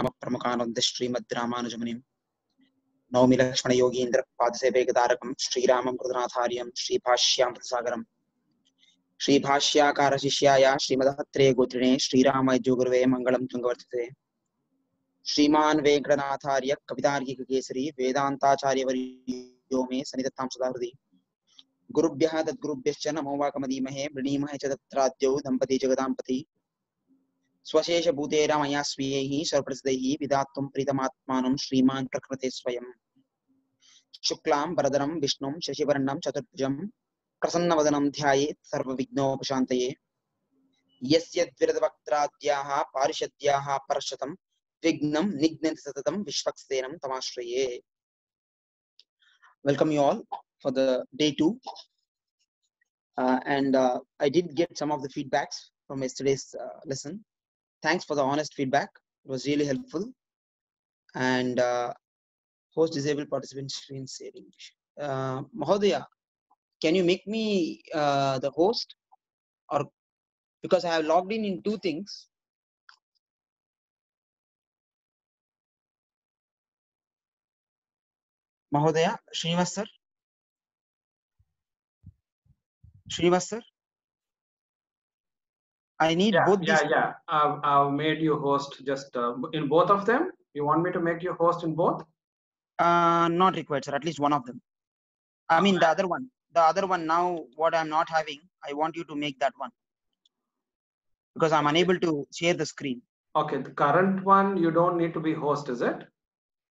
प्रमुखानंद श्रीमद् रामानुजमुनिं नौमि लक्ष्मण योगीन्द्र पादसेवेकतारकं श्रीरामं कृतनाथार्यं श्रीभाष्यां सागरं श्रीभाष्याकार शिष्याय श्रीमदत्रेय गोत्रिणे श्रीरामयजुगुरुवे मंगलं तुंगवर्तते। श्रीमान् वेंकटनाथार्य कवितार्किक केसरी वेदांताचार्यवर्यो मे सन्निधत्तां सदा हृदि। गुरुभ्यः तद्गुरुभ्यश्च नमो वाकमदीमहे वृणीमहे च तत्राद्यौ दम्पती जगदाम्पति स्वशेष भूतेरा मया स्वीयैः सर्वप्रसिद्धैः विधातुं प्रीतमात्मानं श्रीमान् प्रकृते स्वयं। शुक्लां वरदरं विष्णुं शशिवर्णं चतुर्भुजं प्रसन्नवदनं ध्यायेत् सर्वविघ्नोपशान्तये। यस्य द्विरदवक्त्राद्याः पारिषद्याः परशतं विघ्नं निघ्नन्ति सततं विश्वक्सेनं तमाश्रये। Welcome you all for the day 2, and I did get some of the feedbacks from yesterday's lesson. Thanks for the honest feedback. It was really helpful. And host disabled participant screen sharing. Mahodaya, can you make me the host, or because I have logged in two things. Mahodaya, Srinivas sir. Srinivas sir. I need both these. Yeah. I've made you host just in both of them. You want me to make you host in both? Not required, sir. At least one of them. I mean the other one. The other one now, what I'm not having, I want you to make that one. Because I'm unable to share the screen. Okay, the current one, you don't need to be host, is it?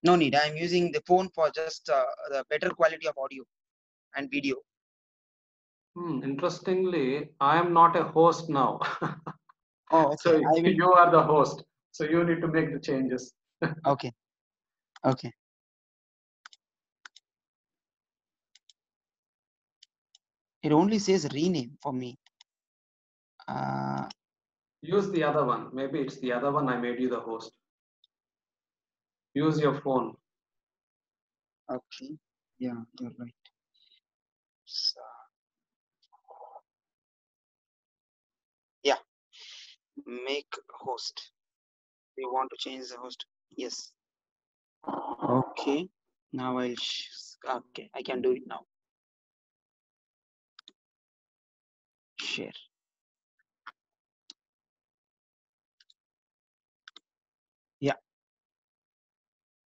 No need. I'm using the phone for just the better quality of audio and video. Interestingly, I am not a host now. Oh, okay. So you are the host. So you need to make the changes. Okay. Okay. It only says rename for me. Use the other one. Maybe it's the other one I made you the host. Use your phone. Okay. Yeah, you're right. So, yeah. Make host. You want to change the host? Yes. Okay. Now okay, I can do it now. Share. Yeah.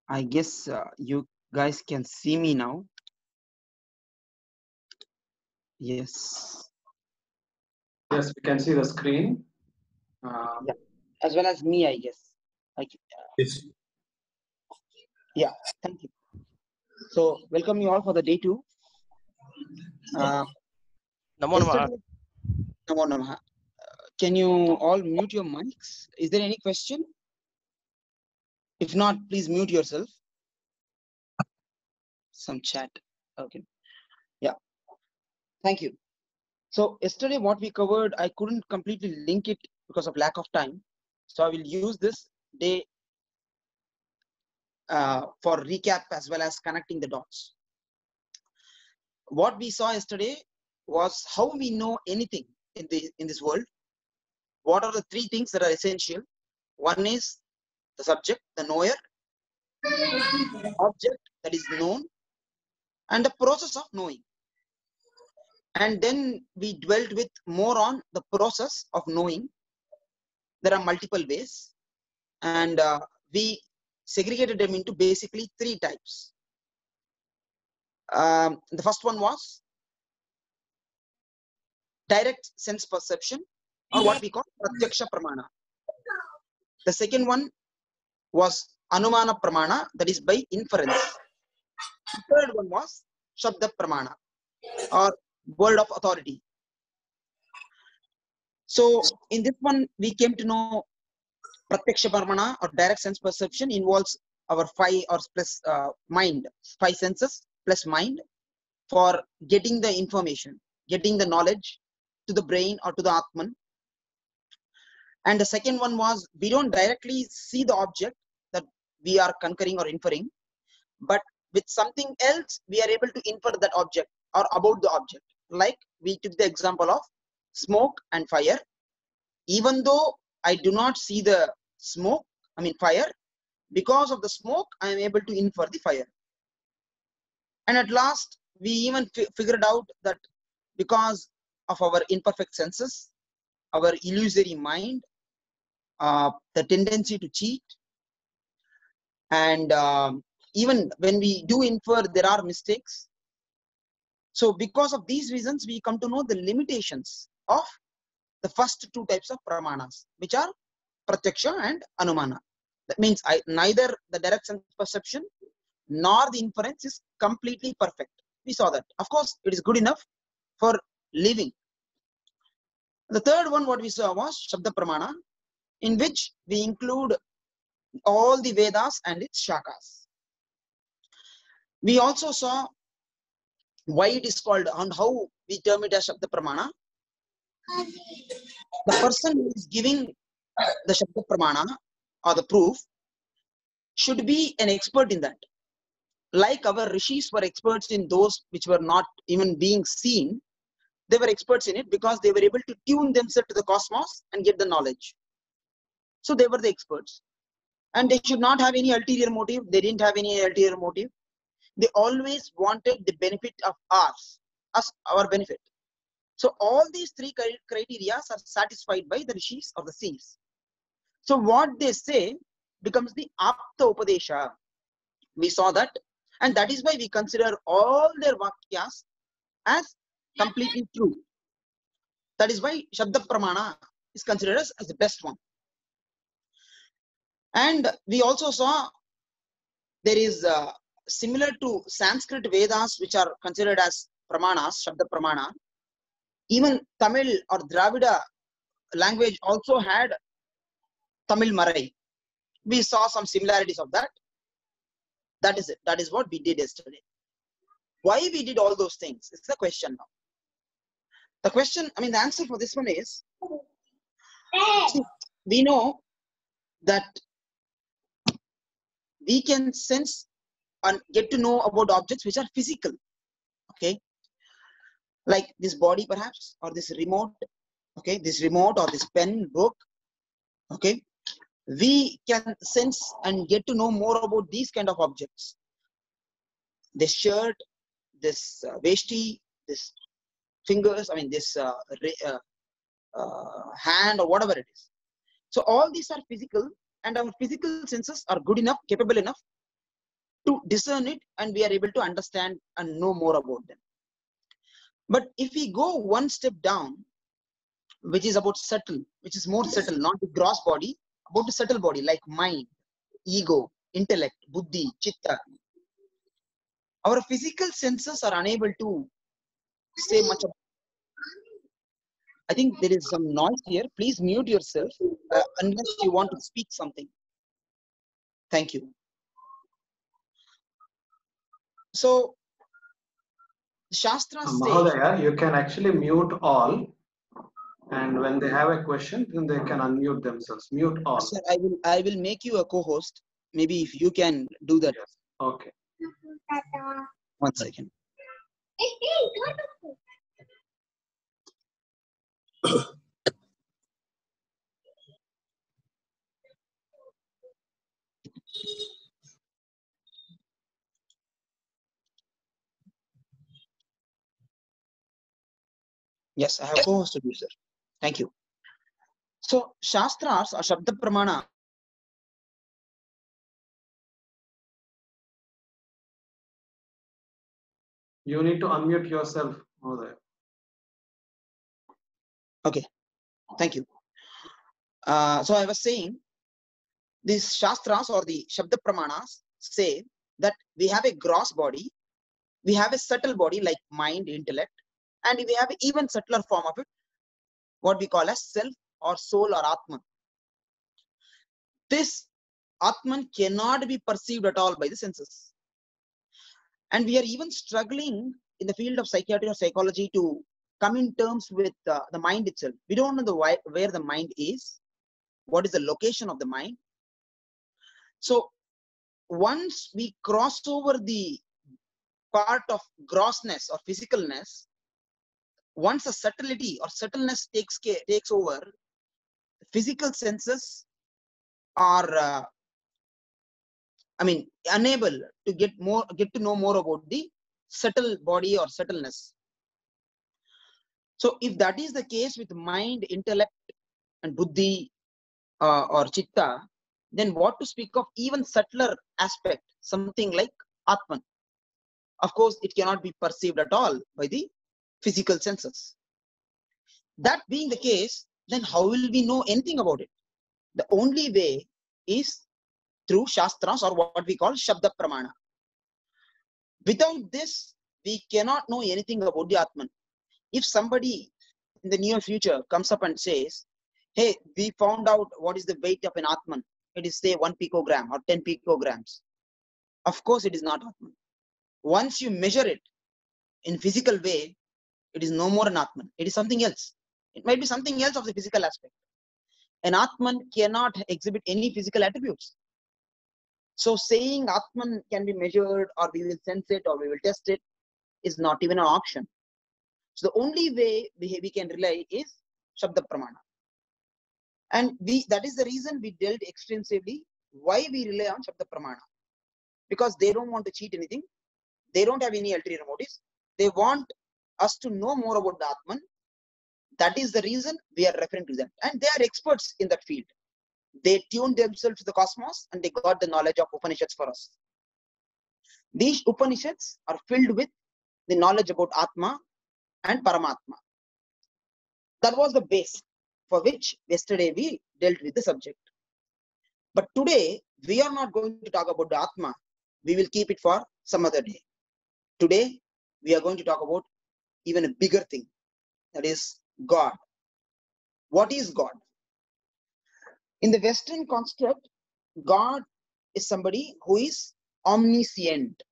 I guess you guys can see me now. Yes. Yes, we can see the screen. Yeah. As well as me, I guess. Yes. Yeah. Thank you. So welcome you all for the day 2. Namo Namaha. Namo Namaha. Can you all mute your mics? Is there any question? If not, please mute yourself. Some chat. Okay. Yeah. Thank you. So yesterday what we covered, I couldn't completely link it because of lack of time. So I will use this day for recap as well as connecting the dots. What we saw yesterday was how we know anything in this world. What are the 3 things that are essential? One is the subject, the knower, object that is known, and the process of knowing. And then we dwelt with more on the process of knowing. There are multiple ways, and we segregated them into basically 3 types. The first one was direct sense perception, or what we call pratyaksha pramana. The second one was anumana pramana, that is by inference. The third one was shabda pramana, or word of authority. So in this one, we came to know pratyaksha pramana or direct sense perception involves our 5 or plus mind, 5 senses plus mind for getting the information, getting the knowledge to the brain or to the Atman. And the second one was we don't directly see the object that we are conquering or inferring, but with something else we are able to infer that object or about the object. Like we took the example of smoke and fire. Even though I do not see the smoke, fire, Because of the smoke, I am able to infer the fire. And at last, we even figured out that because of our imperfect senses, our illusory mind, the tendency to cheat, and even when we do infer, there are mistakes. So because of these reasons, we come to know the limitations of the first two types of pramanas, which are pratyaksha and anumana. That means neither the direct sense perception nor the inference is completely perfect. We saw that. Of course, it is good enough for living. The third one, what we saw was Shabda Pramana, in which we include all the Vedas and its shakas. We also saw why it is called and how we term it as Shabda Pramana. The person who is giving the Shabda Pramana or the proof should be an expert in that. Like our rishis were experts in those which were not even being seen, they were experts in it because they were able to tune themselves to the cosmos and get the knowledge. So they were the experts. And they should not have any ulterior motive. They didn't have any ulterior motive. They always wanted the benefit of our benefit. So all these three criteria are satisfied by the rishis or the seers. So what they say becomes the apta upadesha. We saw that. And that is why we consider all their vakyas as completely true. That is why Shabda Pramana is considered as the best one. And we also saw there is similar to Sanskrit Vedas, which are considered as Pramanas, Shabda Pramana. Even Tamil or Dravida language also had Tamil Marai. We saw some similarities of that. That is it. That is what we did yesterday. Why we did all those things? It's the question now. The question, the answer for this one is, we know that we can sense and get to know about objects which are physical. Okay. Like this body perhaps, or this remote. Okay. This remote or this pen, book. Okay. We can sense and get to know more about these kind of objects. This shirt, this veshti, this fingers, this hand or whatever it is. So all these are physical, and our physical senses are good enough, capable enough to discern it, and we are able to understand and know more about them. But if we go one step down, which is about subtle, which is more subtle, not the gross body, about the subtle body like mind, ego, intellect, buddhi, chitta, our physical senses are unable to say much about. I think there is some noise here. Please mute yourself unless you want to speak something. Thank you. So, Shastra says, Mahodaya, you can actually mute all, and when they have a question, then they can unmute themselves. Mute all. Sir, I will make you a co-host. Maybe if you can do that. Yes. Okay. 1 second. Yes, I have co-hosted you, sir. Thank you. So, Shastras or Shabda Pramana You need to unmute yourself, Mahodaya. Okay, thank you. So I was saying, these Shastras or the Shabda Pramanas say that we have a gross body, we have a subtle body like mind, intellect, and we have an even subtler form of it, what we call as self or soul or Atman. This Atman cannot be perceived at all by the senses. And we are even struggling in the field of psychiatry or psychology to come in terms with the mind itself. We don't know where the mind is, what is the location of the mind. So once we cross over the part of grossness or physicalness, once a subtlety or subtleness takes over, physical senses are unable to get to know more about the subtle body or subtleness. So if that is the case with mind, intellect, and buddhi or chitta, then what to speak of even subtler aspect, something like Atman? Of course, it cannot be perceived at all by the physical senses. That being the case, then how will we know anything about it? The only way is through Shastras, or what we call Shabda Pramana. Without this, we cannot know anything about the Atman. If somebody in the near future comes up and says, hey, we found out what is the weight of an Atman, it is say 1 picogram or 10 picograms. Of course, it is not Atman. Once you measure it in physical way, it is no more an Atman. It is something else. It might be something else of the physical aspect. An Atman cannot exhibit any physical attributes. So saying Atman can be measured, or we will sense it, or we will test it, is not even an option. So the only way we can rely is Shabda Pramana. And that is the reason we dealt extensively why we rely on Shabda Pramana. Because they don't want to cheat anything. They don't have any ulterior motives. They want us to know more about the Atman. That is the reason we are referring to them. And they are experts in that field. They tuned themselves to the cosmos and they got the knowledge of Upanishads for us. These Upanishads are filled with the knowledge about Atma and Paramatma. That was the base for which yesterday we dealt with the subject. But today, we are not going to talk about the Atma. We will keep it for some other day. Today, we are going to talk about even a bigger thing. That is God. What is God? In the Western construct, God is somebody who is omniscient.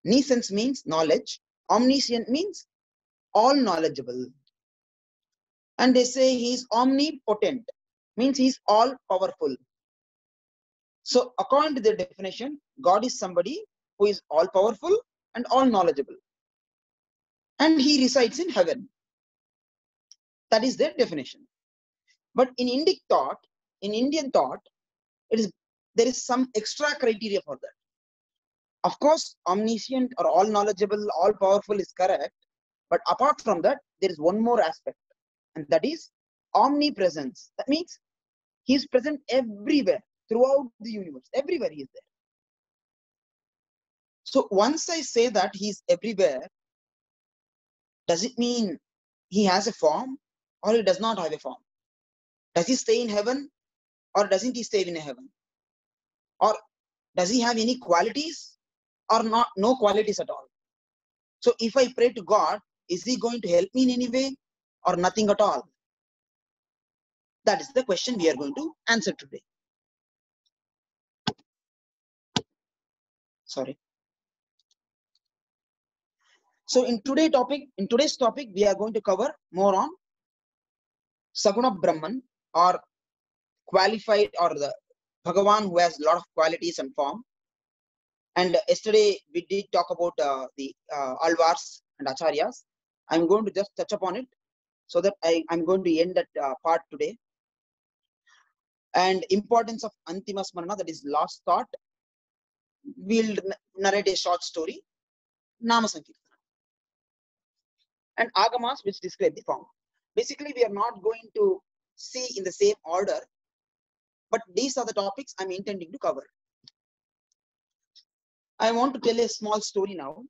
Nescience means knowledge. Omniscient means all knowledgeable. And they say he is omnipotent, means he is all powerful. So according to their definition, God is somebody who is all powerful and all knowledgeable. And he resides in heaven. That is their definition. But in Indic thought, in Indian thought, there is some extra criteria for that. Of course, omniscient or all knowledgeable, all powerful is correct. But apart from that, there is one more aspect, and that is omnipresence. That means he is present everywhere, throughout the universe. Everywhere he is there. So once I say that he is everywhere, does it mean he has a form or he does not have a form? Does he stay in heaven or doesn't he stay in heaven? Or does he have any qualities or not? No qualities at all. So if I pray to God, is he going to help me in any way or nothing at all? That is the question we are going to answer today. Sorry. So in today's topic, we are going to cover more on Saguna Brahman, or qualified, or the Bhagavan who has a lot of qualities and form. And yesterday we did talk about the Alvars and Acharyas. I'm going to just touch upon it so that I'm going to end that part today. And importance of Antima Smarana, that is last thought. We'll narrate a short story, Nama Sankirtana. And Agamas, which describe the form. Basically, we are not going to see in the same order, but these are the topics I'm intending to cover. I want to tell a small story now.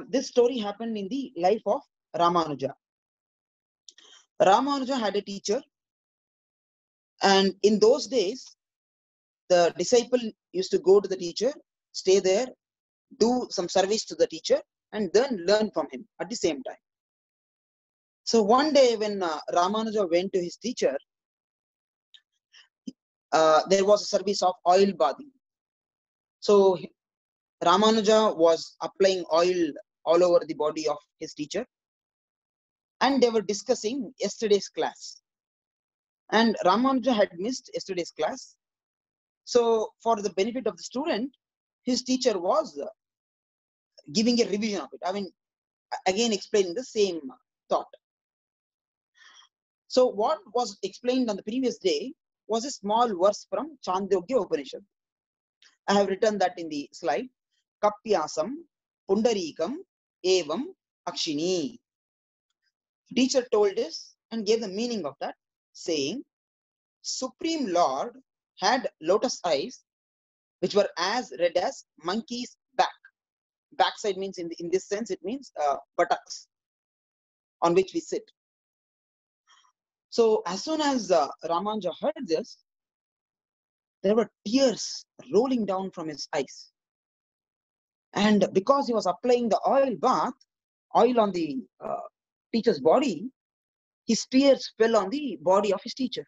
This story happened in the life of Ramanuja. Ramanuja had a teacher, and in those days, the disciple used to go to the teacher, stay there, do some service to the teacher, and then learn from him at the same time. So one day when Ramanuja went to his teacher, there was a service of oil bathing. So Ramanuja was applying oil all over the body of his teacher, and they were discussing yesterday's class. And Ramanuja had missed yesterday's class. So for the benefit of the student, his teacher was giving a revision of it. I mean, again explaining the same thought. So what was explained on the previous day was a small verse from Chandogya Upanishad. I have written that in the slide. Kapyasam, Pundarikam, Evam, Akshini. Teacher told this and gave the meaning of that, saying, Supreme Lord had lotus eyes, which were as red as monkey's back. Backside means, in this sense, it means buttocks on which we sit. So as soon as Ramanuja heard this, there were tears rolling down from his eyes. And because he was applying the oil on the teacher's body, his tears fell on the body of his teacher.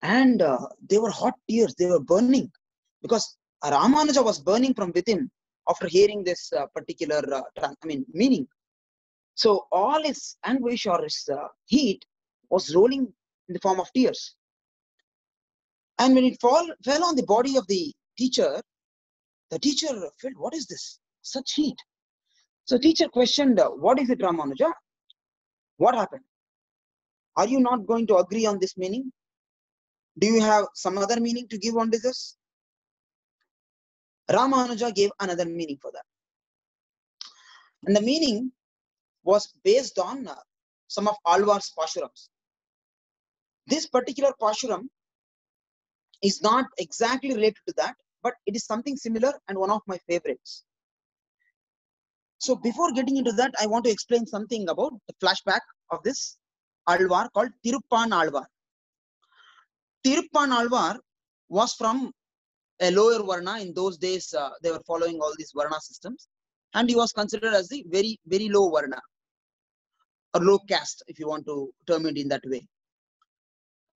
And they were hot tears, they were burning, because Ramanuja was burning from within after hearing this particular meaning. So all his anguish or his heat was rolling in the form of tears. And when it fell on the body of the teacher felt, what is this? Such heat. So teacher questioned, what is it, Ramanuja? What happened? Are you not going to agree on this meaning? Do you have some other meaning to give on this? Ramanuja gave another meaning for that. And the meaning was based on some of Alvar's Pashurams. This particular Pashuram is not exactly related to that, but it is something similar and one of my favorites. So before getting into that, I want to explain something about the flashback of this Alvar called Tiruppan Alvar. Tiruppan Alvar was from a lower Varna. In those days, they were following all these Varna systems, and he was considered as the very, very low Varna, or low caste, if you want to term it in that way.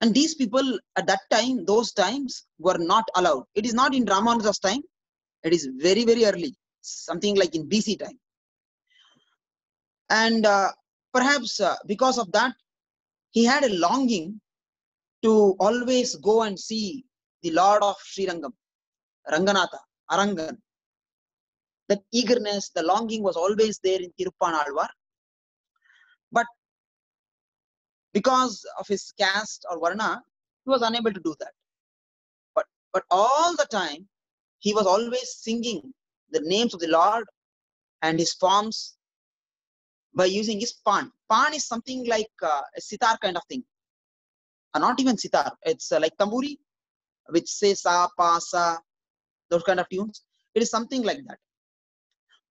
And these people at that time, those times, were not allowed. It is not in Ramanuja's time. It is very, very early, something like in BC time. And perhaps because of that, he had a longing to always go and see the Lord of Srirangam, Ranganatha, Arangan. That eagerness, the longing was always there in Tiruppan Alvar. But because of his caste or Varna, he was unable to do that. But all the time, he was always singing the names of the Lord and his forms by using his pan. Pan is something like a sitar kind of thing. Not even sitar. It's like tamburi, which says sa, pa, sa, those kind of tunes. It is something like that.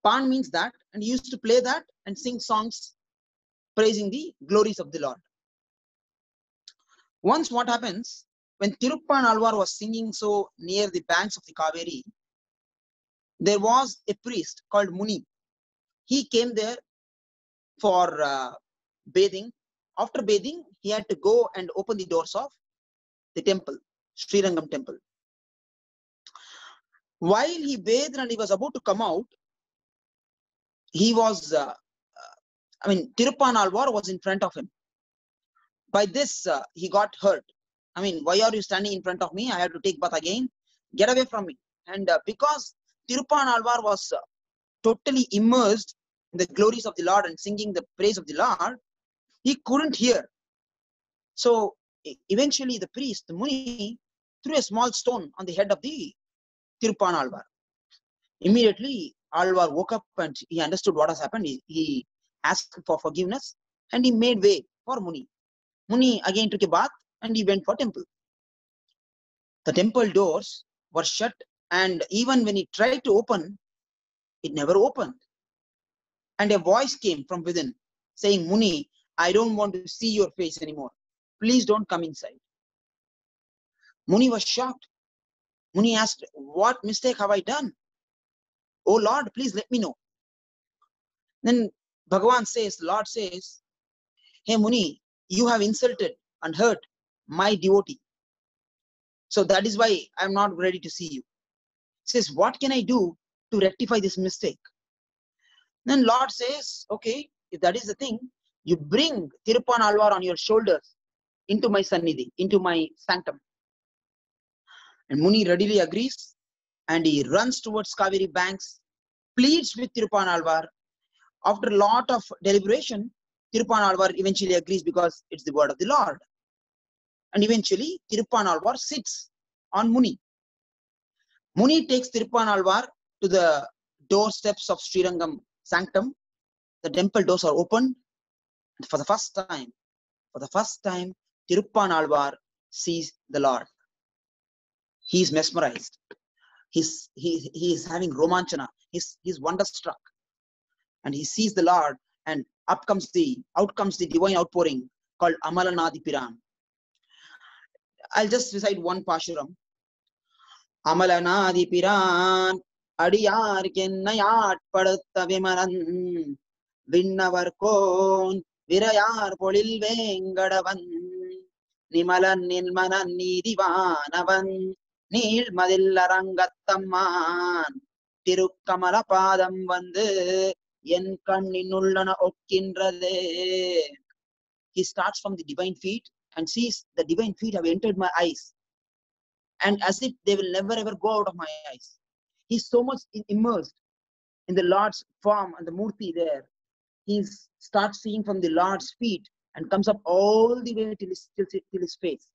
Pan means that, and he used to play that and sing songs praising the glories of the Lord. Once what happens, when Tiruppan Alvar was singing so near the banks of the Kaveri, there was a priest called Muni. He came there for bathing. After bathing, he had to go and open the doors of the temple, Srirangam temple. While he bathed and he was about to come out, he was, Tiruppan Alvar was in front of him. By this, he got hurt. Why are you standing in front of me? I have to take bath again. Get away from me. And because Tiruppan Alvar was totally immersed in the glories of the Lord and singing the praise of the Lord, he couldn't hear. So eventually the priest, the Muni, threw a small stone on the head of the Tiruppan Alvar. Immediately, Alvar woke up and he understood what has happened. He asked for forgiveness and he made way for Muni. Muni again took a bath and he went for temple. The temple doors were shut, and even when he tried to open, it never opened. And a voice came from within saying, Muni, I don't want to see your face anymore. Please don't come inside. Muni was shocked. Muni asked, what mistake have I done? Oh Lord, please let me know. Then Bhagavan says, Lord says, hey Muni, you have insulted and hurt my devotee. So that is why I am not ready to see you. He says, what can I do to rectify this mistake? Then Lord says, okay, if that is the thing, you bring Tiruppan Alvar on your shoulders into my Sannidhi, into my sanctum. And Muni readily agrees and he runs towards Kaveri banks, pleads with Tiruppan Alvar. After a lot of deliberation, Tiruppan Alvar eventually agrees because it's the word of the Lord. And eventually, Tiruppan Alvar sits on Muni. Muni takes Tiruppanalvar to the doorsteps of Srirangam sanctum. The temple doors are opened. And for the first time, Tiruppanalvar sees the Lord. He is mesmerized. He is having romanchana. He's wonderstruck. And he sees the Lord, and out comes the divine outpouring called Amalanadi Piran. I'll just recite one Pashuram. Amalanadi Piran Adiyar Kennayat Padutta Vimaran Vinnavarkon Virayar Polil Vengadavan Nimalan Nilmanan Nidivanavan Nil Madillarangattamman Tirukkamalapadam Vandu En Kanninullana Okkindrathe. He starts from the divine feet and sees the divine feet have entered my eyes, and as if they will never ever go out of my eyes. He's so much immersed in the Lord's form and the Murti there. He starts seeing from the Lord's feet and comes up all the way till his face.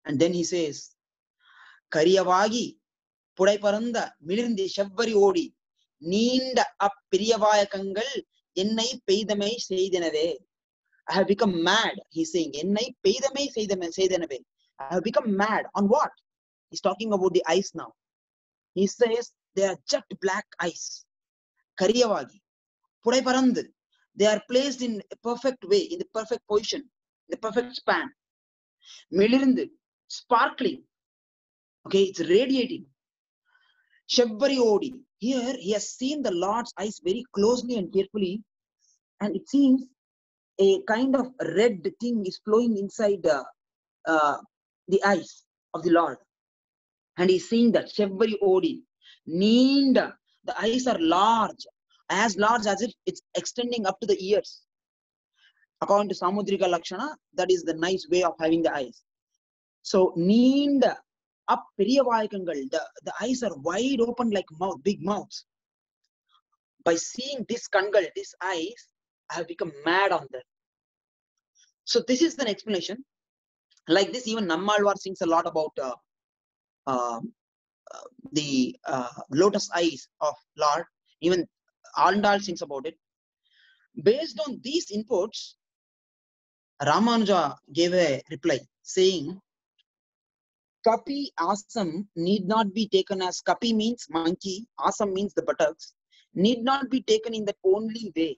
And then he says, Kariyavagi Pudai Paranda Milindi Shabvari Odi Ninda Apiriyavayakangal Ennai Peidamai Seidinave. I have become mad. He's saying, Ennai Peidamai Seidinave. I have become mad. On what? He's talking about the eyes now. He says they are jet black eyes. Kariyavagi Pudai Parandu. They are placed in a perfect way, in the perfect position, in the perfect span. Milirindu, sparkling. Okay, it's radiating. Shabvari Odi. Here he has seen the Lord's eyes very closely and carefully, and it seems a kind of red thing is flowing inside the eyes of the Lord. And he's seeing that Shabvari Odi. Ninda. The eyes are large as if it's extending up to the ears. According to Samudrika Lakshana, that is the nice way of having the eyes. So, Ninda. Up Periyavayakangal, the eyes are wide open like mouth, big mouths. By seeing this kangal, these eyes, I have become mad on them. So this is an explanation. Like this, even Nammalvar sings a lot about the lotus eyes of Lord. Even Andal sings about it. Based on these inputs, Ramanuja gave a reply saying, Kapi Asam need not be taken as Kapi means monkey, Asam means the buttocks, need not be taken in that only way.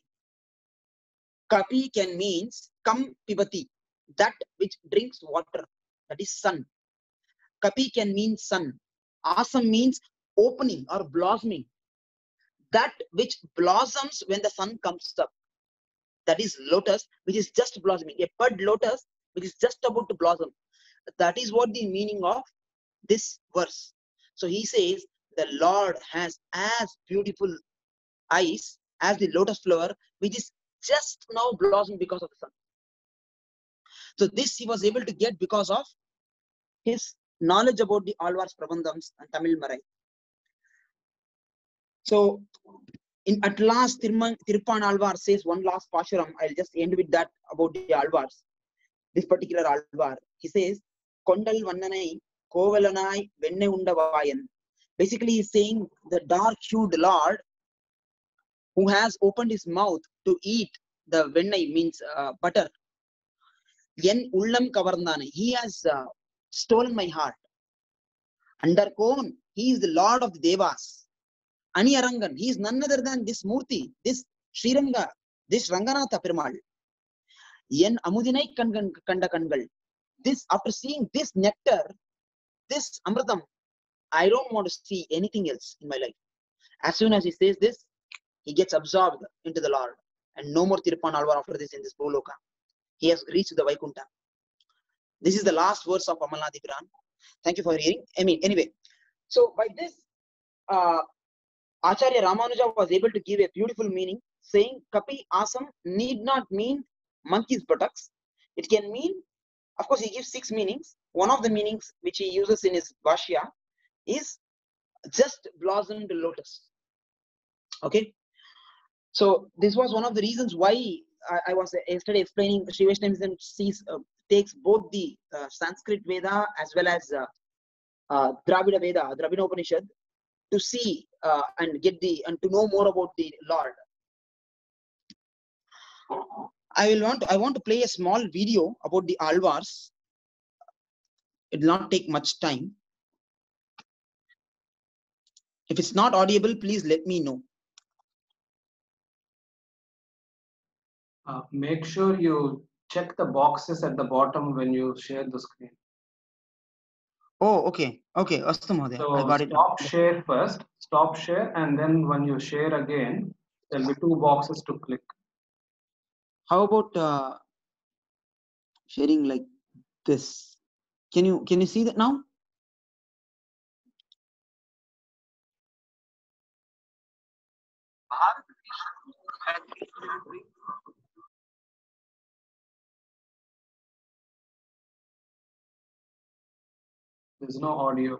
Kapi can means Kam Pibati, that which drinks water, that is sun. Kapi can mean sun. Asam means opening or blossoming, that which blossoms when the sun comes up. That is lotus, which is just blossoming. A bud lotus, which is just about to blossom. That is what the meaning of this verse. So he says the Lord has as beautiful eyes as the lotus flower, which is just now blossoming because of the sun. So this he was able to get because of his knowledge about the Alvar's Prabandhams and Tamil Marai. So at last, Tiruppan Alvar says one last Pashuram. I'll just end with that about the Alvars. This particular Alvar, he says, Kondal Vandanai Kovalanai Venne Undavayan. Basically, he's saying the dark-hued Lord who has opened his mouth to eat the Vennai, means butter. Yen Ullam Kavarndane. He has stolen my heart. Andarkon, he is the Lord of the Devas. Aniyarangan, he is none other than this Murti, this Sriranga, this Ranganatha Perumal. Yen Amudinai Kanda Kangal. This, after seeing this nectar, this Amritam, I don't want to see anything else in my life. As soon as he says this, he gets absorbed into the Lord. And no more Tiruppan Alvar after this in this Boloka. He has reached the Vaikunta. This is the last verse of Amalnadi Piran. Thank you for hearing. Anyway, so by this, Acharya Ramanuja was able to give a beautiful meaning, saying Kapi Asam need not mean monkey's buttocks. It can mean, of course, he gives 6 meanings. One of the meanings which he uses in his Bhashya is just blossomed lotus. Okay. So this was one of the reasons why I was yesterday explaining Sri Vaishnavism takes both the Sanskrit Veda as well as Dravida Veda, Dravida Upanishad, to see and to know more about the Lord. I want to play a small video about the Alvars. It will not take much time. If it's not audible, please let me know. Make sure you check the boxes at the bottom when you share the screen. Oh, okay. Okay, Astu Mahodaya. So I got it. stop share first, stop share, and then when you share again, there'll be 2 boxes to click. How about sharing like this? Can you see that now? There's no audio.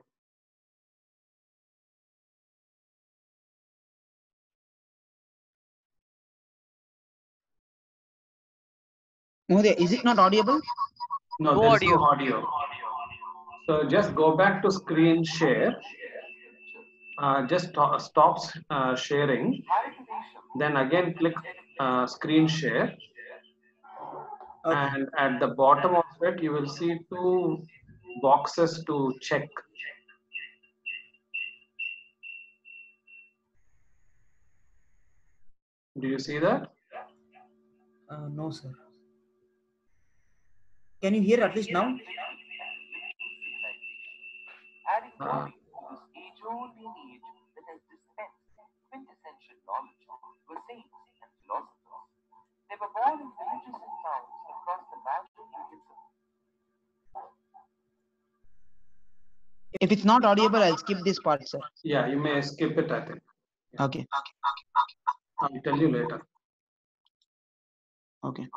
Mahodaya, is it not audible? No, No there's audio. no audio. So just go back to screen share. Just stop sharing. Then again click screen share. Okay. And at the bottom of it, you will see 2 boxes to check. Do you see that? No, sir. Can you hear at least now? They were born in villages and towns across the natural regions. If it's not audible, I'll skip this part, sir. Yeah, you may skip it, I think. Okay. I'll tell you later. Okay.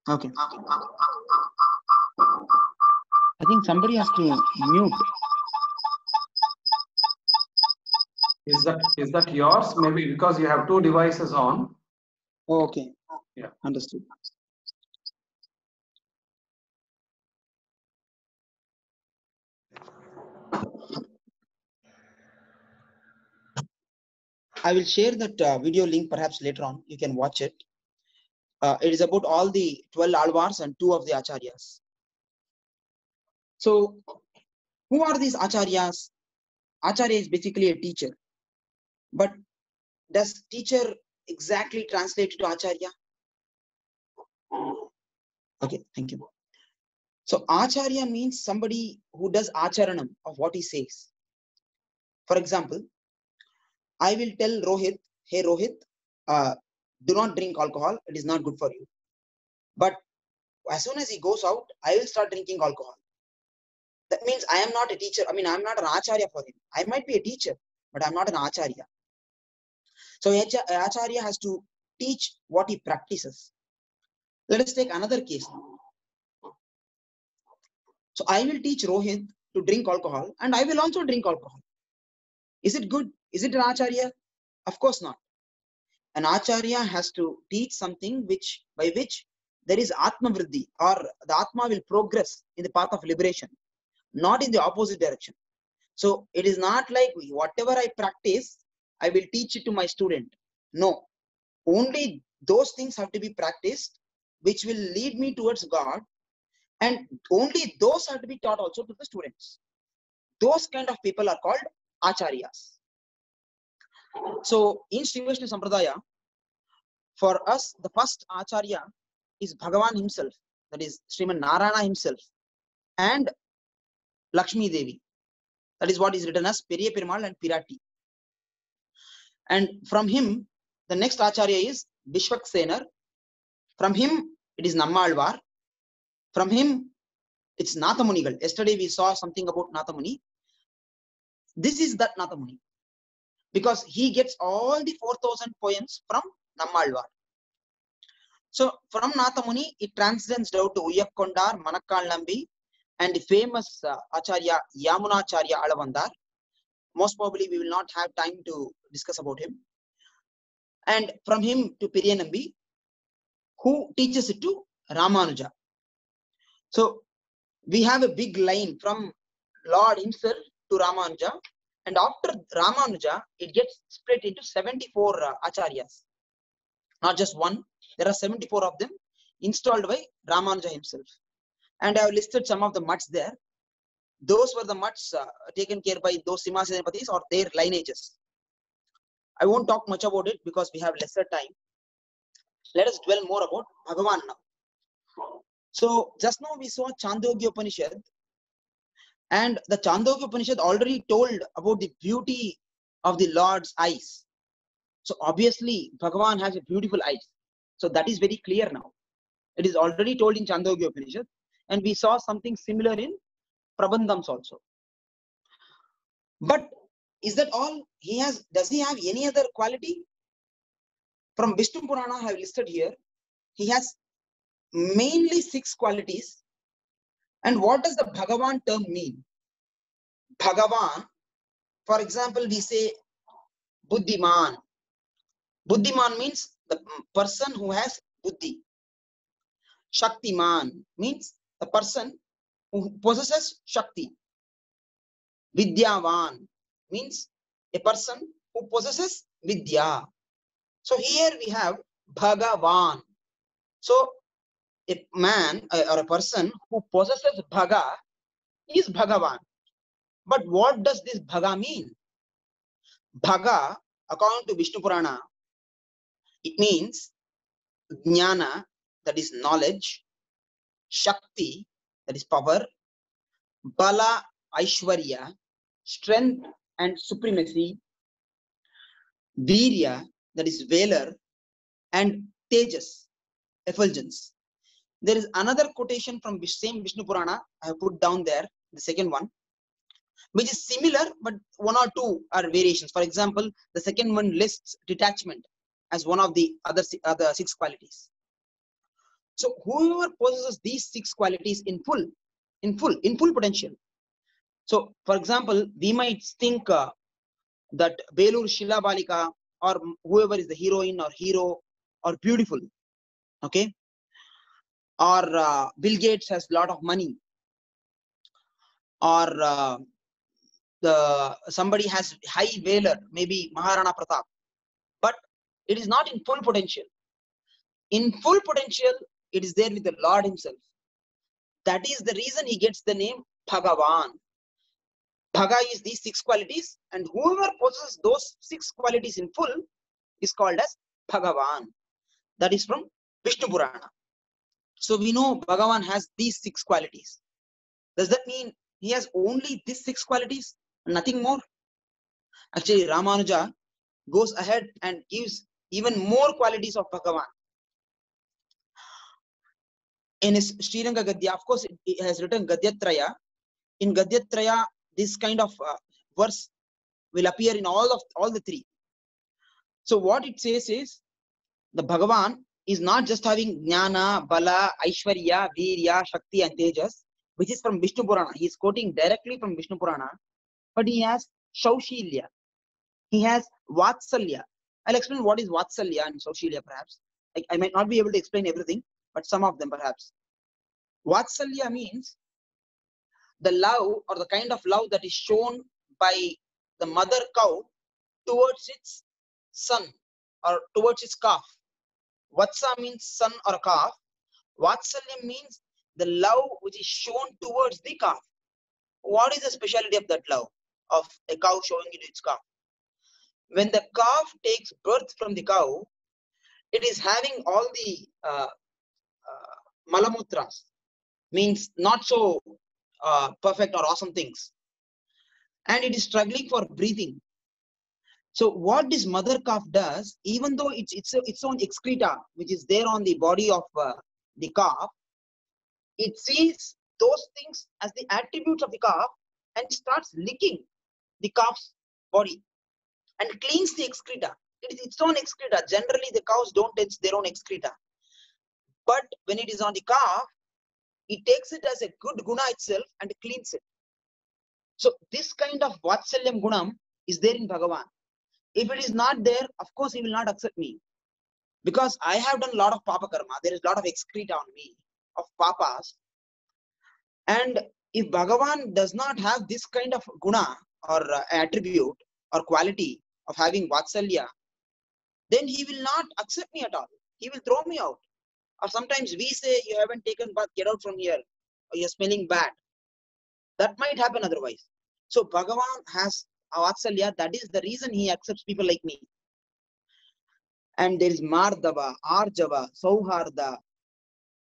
Okay. I think somebody has to mute. Is that yours? Maybe because you have 2 devices on. Oh, okay. Yeah. Understood. I will share that video link perhaps later on. You can watch it. It is about all the 12 Alvars and 2 of the Acharyas. So, who are these Acharyas? Acharya is basically a teacher. But does teacher exactly translate to Acharya? Okay, thank you. So, Acharya means somebody who does Acharanam of what he says. For example, I will tell Rohit, hey Rohit, do not drink alcohol. It is not good for you. But as soon as he goes out, I will start drinking alcohol. That means I am not a teacher. I mean, I'm not an Acharya for him. I might be a teacher, but I'm not an Acharya. So Acharya has to teach what he practices. Let us take another case. So I will teach Rohit to drink alcohol and I will also drink alcohol. Is it good? Is it an Acharya? Of course not. An Acharya has to teach something by which there is Atma Vriddhi, or the Atma will progress in the path of liberation, not in the opposite direction. So it is not like whatever I practice, I will teach it to my student. No, only those things have to be practiced which will lead me towards God, and only those have to be taught also to the students. Those kind of people are called Acharyas. So in Sri Vaishnava Sampradaya, for us, the first Acharya is Bhagavan himself, that is Sriman Narayana himself, and Lakshmi Devi. That is what is written as Periya Perumal and Pirati. And from him, the next Acharya is Vishwaksenar. From him, it is Nammalvar. From him, it's Nathamunigal. Yesterday we saw something about Nathamuni. This is that Nathamuni, because he gets all the 4,000 poems from Nammalvar. So from Nathamuni, it transcends down to Uyakkondar, Manakkalambi, and the famous Acharya Yamunacharya Alavandar. Most probably we will not have time to discuss about him. And from him to Periyanambi, who teaches it to Ramanuja. So we have a big line from Lord himself to Ramanuja, and after Ramanuja, it gets split into 74 acharyas. Not just one, there are 74 of them installed by Ramanuja himself. And I have listed some of the mutts there. Those were the mutts taken care by those Simhasanapatis or their lineages. I won't talk much about it because we have lesser time. Let us dwell more about Bhagavan now. So just now we saw Chandogya Upanishad, and the Chandogya Upanishad already told about the beauty of the Lord's eyes. So obviously Bhagavan has a beautiful eyes. So that is very clear now. It is already told in Chandogya Upanishad, and we saw something similar in Prabandhams also. But is that all he has? Does he have any other quality? From Vishnu Purana I have listed here, he has mainly 6 qualities. And what does the Bhagavan term mean? Bhagavan, for example, we say Buddhiman. Buddhiman means the person who has Buddhi. Shaktiman means the person who possesses Shakti. Vidyavan means a person who possesses Vidya. So here we have Bhagavan. So a man or a person who possesses Bhaga is Bhagavan. But what does this Bhaga mean? Bhaga, according to Vishnu Purana, it means Jnana, that is knowledge, Shakti, that is power, Bala, Aishwarya, strength and supremacy, Virya, that is valor, and Tejas, effulgence. There is another quotation from the same Vishnu Purana, I have put down there, the second one, which is similar, but 1 or 2 are variations. For example, the second one lists detachment as one of the other 6 qualities. So whoever possesses these 6 qualities in full potential. So for example, we might think that Belur Shila Balika or whoever is the heroine or hero are beautiful, okay? Or Bill Gates has a lot of money, or somebody has high valor, maybe Maharana Pratap, but it is not in full potential. In full potential, it is there with the Lord himself. That is the reason he gets the name Bhagavan. Bhaga is these 6 qualities, and whoever possesses those 6 qualities in full is called as Bhagavan. That is from Vishnu Purana. So we know Bhagavan has these 6 qualities. Does that mean he has only these 6 qualities, nothing more? Actually, Ramanuja goes ahead and gives even more qualities of Bhagavan. In his Sriranga Gadya, of course, he has written Gadyatraya. In Gadyatraya, this kind of verse will appear in all the 3. So what it says is, the Bhagavan is not just having Jnana, Bala, Aishwarya, Virya, Shakti and Tejas, which is from Vishnu Purana. He is quoting directly from Vishnu Purana, but he has Shaushilya. He has Vatsalya. I'll explain what is Vatsalya and Shaushilya perhaps. I might not be able to explain everything, but some of them perhaps. Vatsalya means the love or the kind of love that is shown by the mother cow towards its son or towards its calf. Vatsa means son or calf. Vatsalya means the love which is shown towards the calf. What is the speciality of that love of a cow showing it to its calf? When the calf takes birth from the cow, it is having all the malamutras, means not so perfect or awesome things, and it is struggling for breathing. So what this mother calf does, even though its own excreta which is there on the body of the calf, it sees those things as the attributes of the calf and starts licking the calf's body and cleans the excreta. It is its own excreta. Generally, the cows don't touch their own excreta. But when it is on the calf, it takes it as a good guna itself and cleans it. So this kind of Vatsalyam Gunam is there in Bhagavan. If it is not there, of course he will not accept me. Because I have done a lot of papa karma. There is a lot of excreta on me of papas. And if Bhagavan does not have this kind of guna or attribute or quality of having Vatsalya, then he will not accept me at all. He will throw me out. Or sometimes we say, you haven't taken bath, get out from here, or you're smelling bad. That might happen otherwise. So Bhagavan has Vatsalya, that is the reason he accepts people like me. And there is Mardava, Arjava, Sauharda,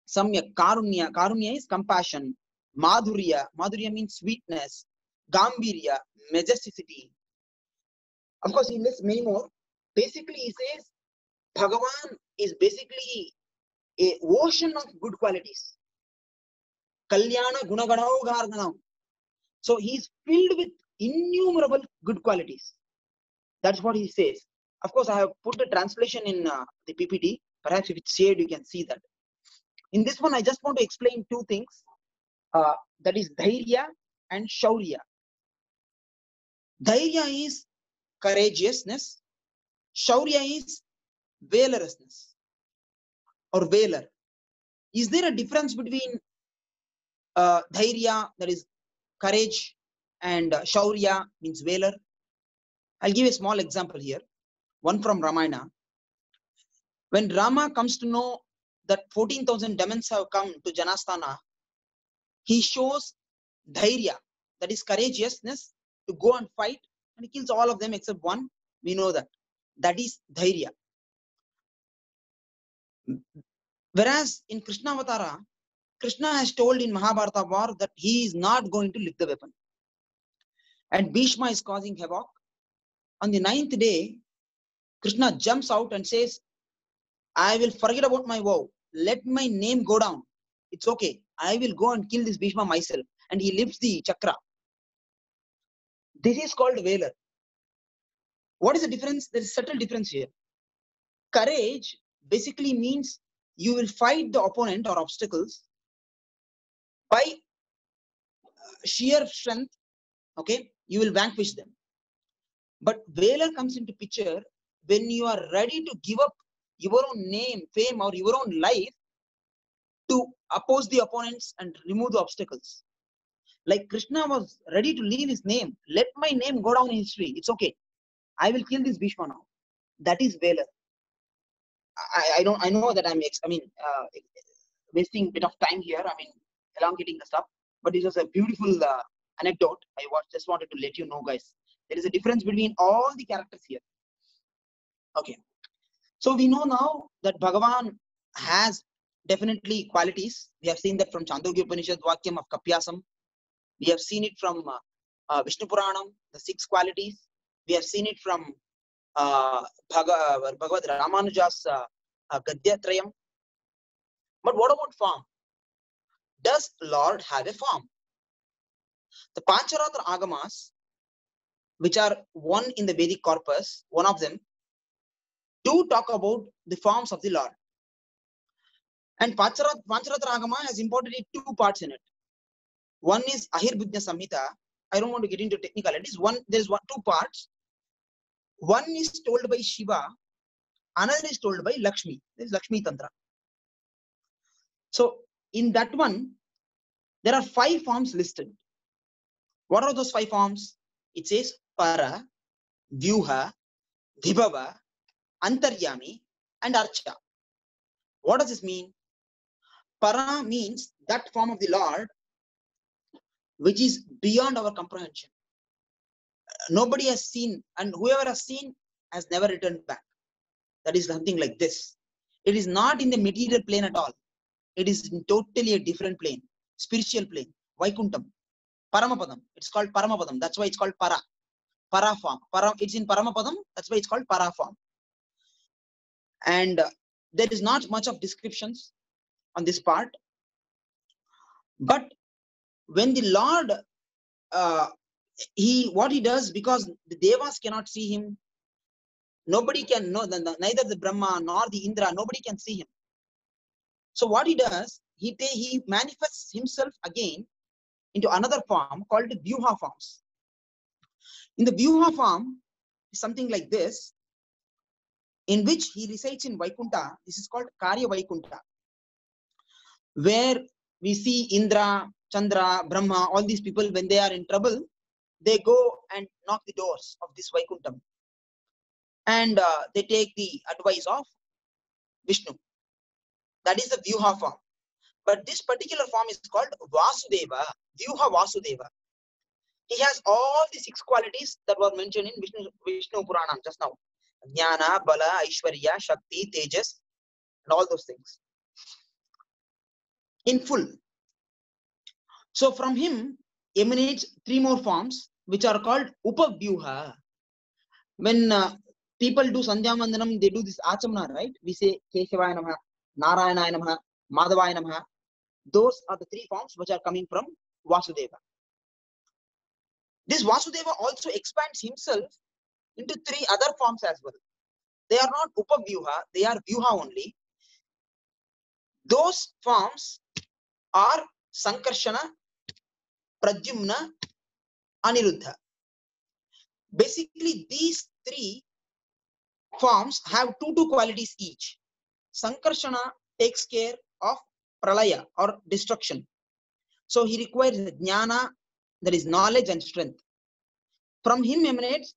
Samyak, Karunya. Karunya is compassion. Madhurya, Madhurya means sweetness. Gambhirya, majesticity. Of course, he lists many more. Basically, he says Bhagavan is basically a ocean of good qualities. Kalyana Gunagadao Garganam. So he is filled with innumerable good qualities. That's what he says. Of course, I have put the translation in the PPT. Perhaps if it's shared, you can see that. In this one, I just want to explain two things. That is Dhairya and Shaurya. Dhairya is courageousness. Shaurya is valorousness or valor. Is there a difference between Dhairya, that is courage, and Shaurya means valor? I'll give a small example here. One from Ramayana. When Rama comes to know that 14,000 demons have come to Janasthana, he shows Dhairya, that is courageousness, to go and fight, and he kills all of them except one. We know that. That is Dhairya. Whereas in Krishna Avatara, Krishna has told in Mahabharata war that he is not going to lift the weapon. And Bhishma is causing havoc. On the 9th day, Krishna jumps out and says, I will forget about my vow. Let my name go down. It's okay. I will go and kill this Bhishma myself. And he lifts the chakra. This is called valor. What is the difference? There is a subtle difference here. Courage basically means you will fight the opponent or obstacles by sheer strength. Okay, you will vanquish them. But valor comes into picture when you are ready to give up your own name, fame, or your own life to oppose the opponents and remove the obstacles. Like Krishna was ready to leave his name. Let my name go down in history. It's okay. I will kill this Bhishma now. That is valor. I know that I'm wasting a bit of time here. Elongating the stuff. But this was a beautiful anecdote. Just wanted to let you know, guys. There is a difference between all the characters here. Okay. So we know now that Bhagavan has definitely qualities. We have seen that from Chandogya Upanishad Vakyam of Kapyasam. We have seen it from Vishnu Puranam, the 6 qualities. We have seen it from Bhagavad Ramanuja's Gadyatrayam. But what about form? Does Lord have a form? The Pancharatra Agamas, which are one in the Vedic corpus, one of them, do talk about the forms of the Lord. And Pancharatra Agama has importantly 2 parts in it. One is Ahirbudnya Samhita. I don't want to get into technicalities. There's 2 parts. One is told by Shiva, another is told by Lakshmi. This is Lakshmi Tantra. So in that one, there are 5 forms listed. What are those 5 forms? It says Para, Vyuha, Vibhava, Antaryami, and Archa. What does this mean? Para means that form of the Lord which is beyond our comprehension. Nobody has seen, and whoever has seen has never returned back. That is something like this. It is not in the material plane at all. It is in totally a different plane, spiritual plane, Vaikuntham, Paramapadam. It's called Paramapadam. That's why it's called Para. Para form. It's in Paramapadam. That's why it's called Para form. And there is not much of descriptions on this part. But when the Lord, what he does, because the Devas cannot see him, nobody can know, neither the Brahma nor the Indra, nobody can see him. So what he does, he manifests himself again into another form called Vyuha forms. In the Vyuha form, something like this, in which he resides in Vaikunta. This is called Karya Vaikunta, where we see Indra, Chandra, Brahma, all these people, when they are in trouble, they go and knock the doors of this Vaikuntam. And they take the advice of Vishnu. That is the Vyuha form. But this particular form is called Vasudeva, Vyuha Vasudeva. He has all the 6 qualities that were mentioned in Vishnu Puranam just now. Jnana, Bala, Aishwarya, Shakti, Tejas, and all those things. In full. So from him emanates 3 more forms, which are called Upavyuha. When people do Sandhya Vandanam, they do this Achamana, right? We say Keshavaya Namaha, Narayana Namaha, Madhavaya Namaha. Those are the 3 forms which are coming from Vasudeva. This Vasudeva also expands himself into 3 other forms as well. They are not Upavyuha, they are Vyuha only. Those forms are Sankarshana, Pradyumna, Aniruddha. Basically, these 3 forms have 2 qualities each. Sankarshana takes care of pralaya or destruction. So he requires jnana, that is knowledge and strength. From him emanates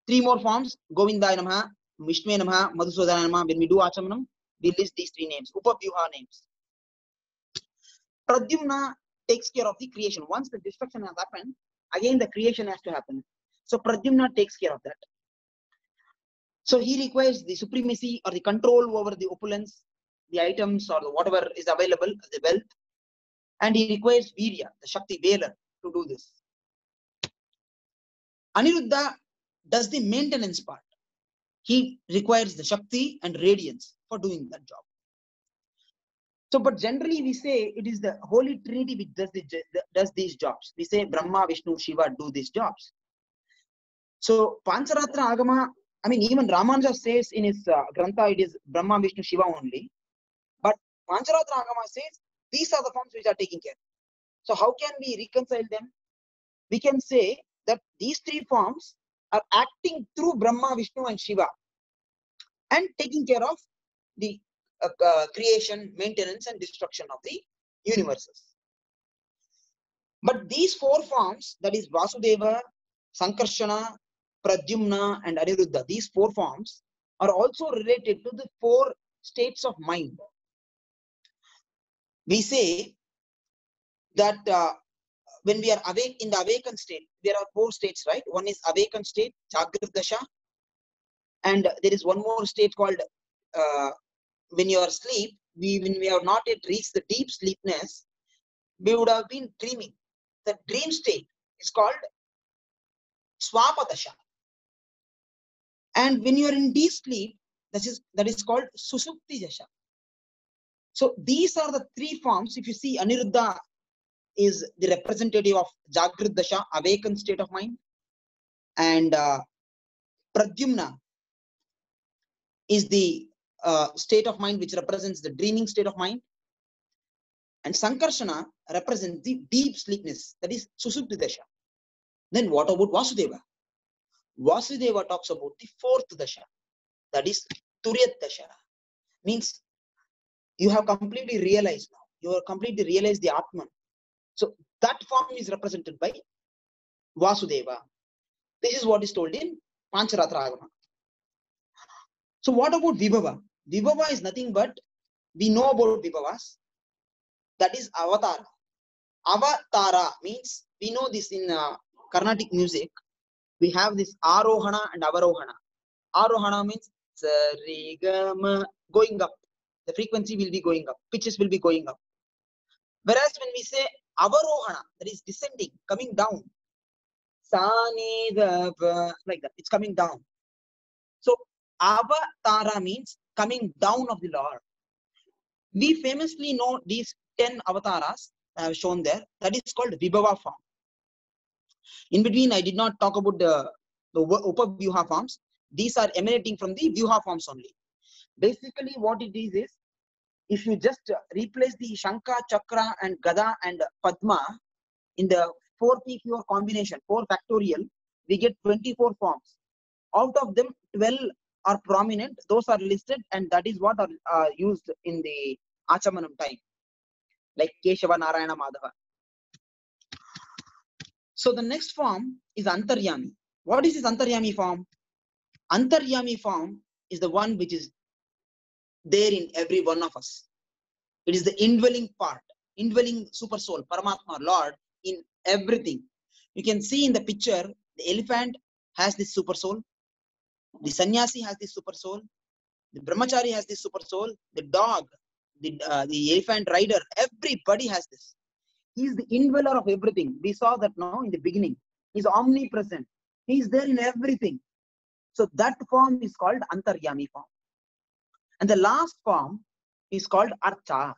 3 more forms: Govindaya Namaha, Vishnu Namaha, Madhusudana Namaha. When we do Achamanam, we list these 3 names, Upavyuha names. Pradyumna takes care of the creation. Once the destruction has happened, again the creation has to happen. So Pradyumna takes care of that. So he requires the supremacy or the control over the opulence, the items or the whatever is available, the wealth. And he requires Virya, the Shakti, Valor, to do this. Aniruddha does the maintenance part. He requires the Shakti and radiance for doing that job. So, but generally we say it is the Holy Trinity which does these jobs. We say Brahma, Vishnu, Shiva do these jobs. So, Pancharatra Agama, I mean, even Ramanuja says in his Grantha, it is Brahma, Vishnu, Shiva only. But Pancharatra Agama says these are the forms which are taking care. So, how can we reconcile them? We can say that these 3 forms are acting through Brahma, Vishnu, and Shiva and taking care of the creation, maintenance, and destruction of the universes. But these 4 forms, that is Vasudeva, Sankarshana, Pradyumna, and Aniruddha, these 4 forms are also related to the 4 states of mind. We say that when we are awake in the awakened state, there are 4 states, right? One is awakened state, Jagrat Dasha, and there is one more state called when you are asleep. When we have not yet reached the deep sleepness, we would have been dreaming. The dream state is called Swapa Dasha. And when you are in deep sleep, that is called Susupti Dasha. So these are the 3 forms. If you see, Aniruddha is the representative of Jagrat Dasha, awakened state of mind. And Pradyumna is the state of mind which represents the dreaming state of mind. And Sankarshana represents the deep sleepness, that is Susupti Dasha. Then what about Vasudeva? Vasudeva talks about the 4th Dasha, that is Turyat Dasha. Means you have completely realized now. You have completely realized the Atman. So that form is represented by Vasudeva. This is what is told in Pancharatra Agama. So what about Vibhava? Vibhava is nothing but, we know about Vibhavas, that is Avatara. Avatara means, we know this in Carnatic music, we have this Arohana and Avarohana. Arohana means going up. The frequency will be going up, pitches will be going up. Whereas when we say Avarohana, that is descending, coming down, like that, it's coming down. So Avatara means coming down of the Lord. We famously know these 10 avatars I have shown there. That is called Vibhava form. In between, I did not talk about the Upavyuha forms. These are emanating from the Vyuha forms only. Basically, what it is if you just replace the Shankha, Chakra, and Gada and Padma in the 4P4 combination, 4 factorial, we get 24 forms. Out of them, 12 are prominent. Those are listed, and that is what are used in the Achamanam time, like Keshava, Narayana, Madhava. So the next form is Antaryami. What is this Antaryami form? Antaryami form is the one which is there in every one of us. It is the indwelling part, indwelling super soul, Paramatma, Lord, in everything. You can see in the picture, the elephant has this super soul, the sannyasi has this super soul, the brahmachari has this super soul, the dog, the elephant rider, everybody has this. He is the indweller of everything. We saw that now in the beginning. He is omnipresent. He is there in everything. So that form is called Antaryami form. And the last form is called Archa.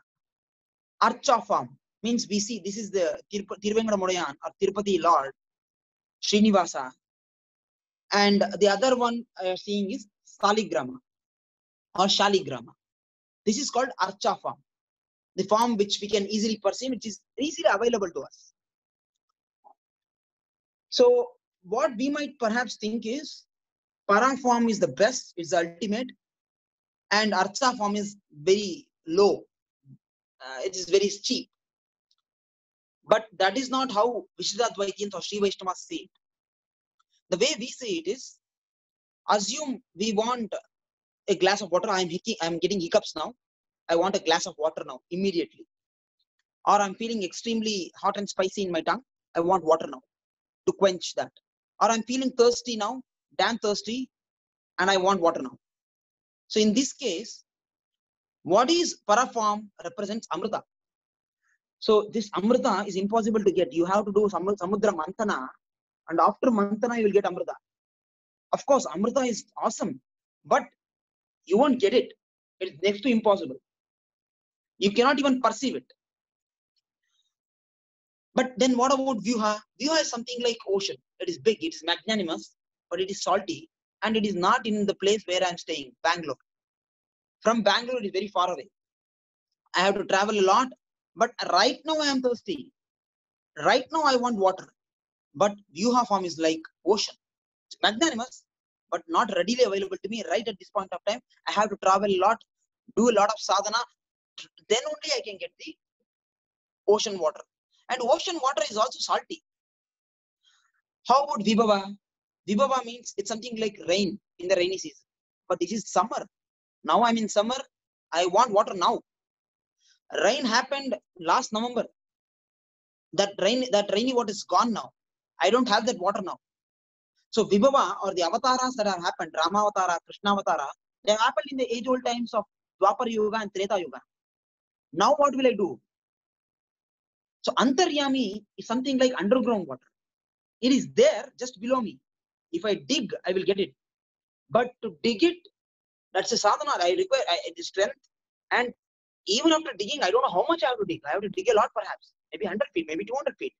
Archa form means we see this is the Tiruvengadamudayan or Tirupati Lord, Srinivasa. And the other one I am seeing is Saligrama or Shaligrama. This is called Archa form. The form which we can easily perceive, which is easily available to us. So what we might perhaps think is Para form is the best, it's the ultimate, and Archa form is very low. It is very cheap. But that is not how Vishuddhadvaitiyans or Sri Vaishnavas see it. The way we see it is, assume we want a glass of water. I'm getting hiccups now. I want a glass of water now, immediately. Or I'm feeling extremely hot and spicy in my tongue. I want water now to quench that. Or I'm feeling thirsty now, damn thirsty, and I want water now. So in this case, what is para form represents Amrita. So this Amrita is impossible to get. You have to do Samudra Mantana, and after Mantana you will get Amrita. Of course, Amrita is awesome, but you won't get it. It's next to impossible. You cannot even perceive it. But then what about Vyuha? Vyuha is something like ocean. It is big, it is magnanimous, but it is salty, and it is not in the place where I am staying, Bangalore. From Bangalore, it is very far away. I have to travel a lot, but right now I am thirsty. Right now I want water. But Vyuha form is like ocean. It's magnanimous, but not readily available to me right at this point of time. I have to travel a lot, do a lot of sadhana. Then only I can get the ocean water. And ocean water is also salty. How about Vibhava? Vibhava means it's something like rain in the rainy season. But this is summer. Now I'm in summer. I want water now. Rain happened last November. That rainy water is gone now. I don't have that water now. So Vibhava, or the avatars that have happened, Rama Avatara, Krishna Avatara, they have happened in the age-old times of Dwapar Yuga and Treta Yuga. Now what will I do? So Antaryami is something like underground water. It is there just below me. If I dig, I will get it. But to dig it, that's a sadhana. I require the strength. And even after digging, I don't know how much I have to dig. I have to dig a lot perhaps. Maybe 100 feet, maybe 200 feet.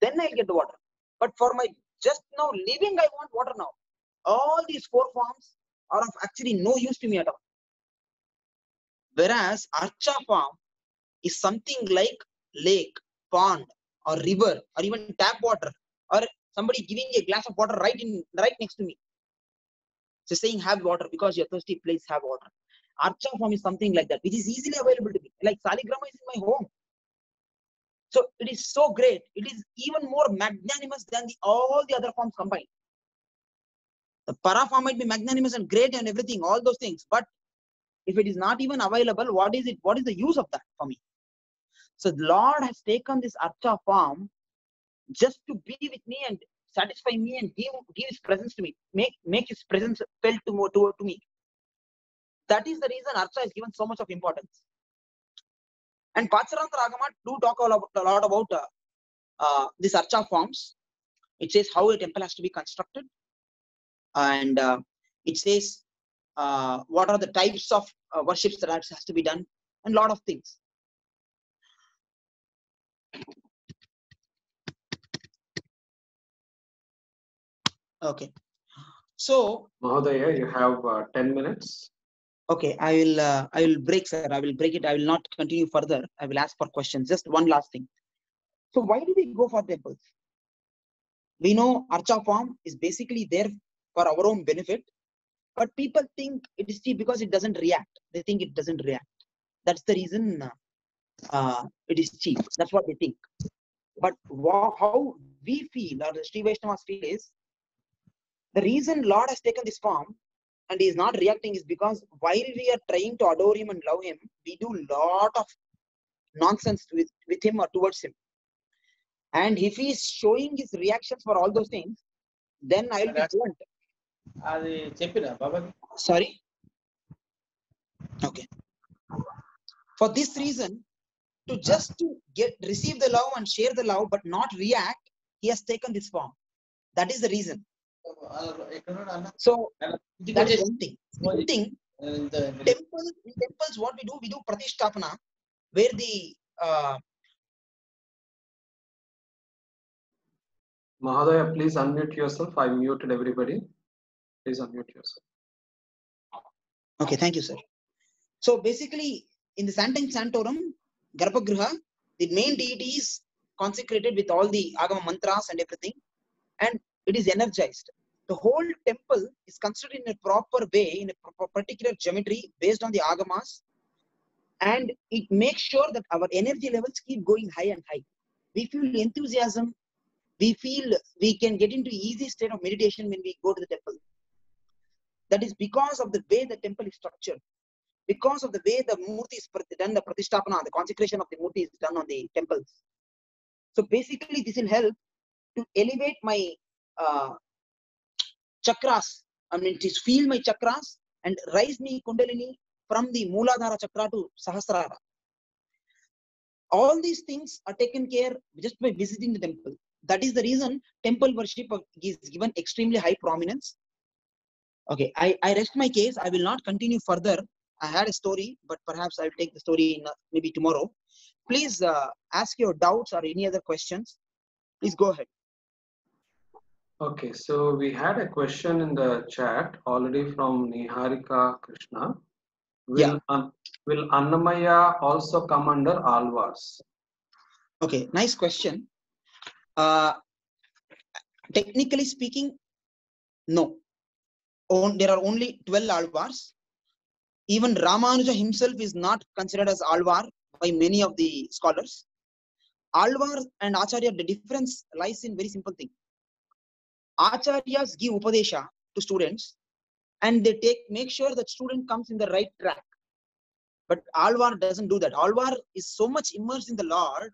Then I'll get the water. But for my just now living, I want water now. All these four forms are of actually no use to me at all. Whereas Archa form is something like lake, pond, or river, or even tap water, or somebody giving a glass of water right next to me. So saying have water because you're thirsty, please have water. Archa form is something like that, which is easily available to me. Like Saligrama is in my home. So it is so great. It is even more magnanimous than all the other forms combined. The para form might be magnanimous and great and everything, all those things. But if it is not even available, what is it? What is the use of that for me? So the Lord has taken this Archa form just to be with me and satisfy me and give his presence to me, make his presence felt to me. That is the reason Archa is given so much of importance. And Pacharanta Ragama do talk a lot about these Archa forms. It says how a temple has to be constructed, and it says what are the types of worships that has to be done, and a lot of things. Okay, so Mahodaya, you have 10 minutes. Okay, I will break, sir. I will break it. I will not continue further. I will ask for questions. Just one last thing. So why do we go for temples? We know Archa form is basically there for our own benefit, but people think it is cheap because it doesn't react. They think it doesn't react. That's the reason it is cheap. That's what they think. But how we feel, or the Sri Vaishnavas feel, is the reason Lord has taken this form and he is not reacting is because while we are trying to adore him and love him, we do lot of nonsense with him or towards him. And if he is showing his reactions for all those things, then I will be blunt. Sorry? Okay. For this reason, to receive the love and share the love but not react, he has taken this form. That is the reason. So that is one thing. Second thing, in temples, what we do pratisthapana, where the Mahadaya, please unmute yourself. I muted everybody. Please unmute yourself. Okay, thank you, sir. So basically, in the Sanctum Sanctorum, Garbhagriha, the main deity is consecrated with all the Agama mantras and everything, and it is energized. The whole temple is constructed in a proper way, in a particular geometry based on the Agamas, and it makes sure that our energy levels keep going high and high. We feel enthusiasm. We feel we can get into easy state of meditation when we go to the temple. That is because of the way the temple is structured. Because of the way the murti is done, the pratisthapana, the consecration of the murti is done on the temples. So basically, this will help to elevate my chakras. I mean, to feel my chakras and raise me kundalini from the Mooladhara chakra to Sahasrara. All these things are taken care just by visiting the temple. That is the reason temple worship is given extremely high prominence. Okay, I rest my case. I will not continue further. I had a story, but perhaps I'll take the story maybe tomorrow. Please ask your doubts or any other questions. Please go ahead. Okay, so we had a question in the chat already from Niharika Krishna. Will Annamaya also come under Alvars? Okay, nice question. Technically speaking, no. There are only 12 Alvars. Even Ramanuja himself is not considered as Alvar by many of the scholars. Alvar and Acharya, the difference lies in very simple thing. Acharyas give Upadesha to students and they make sure that student comes in the right track. But Alvar doesn't do that. Alvar is so much immersed in the Lord.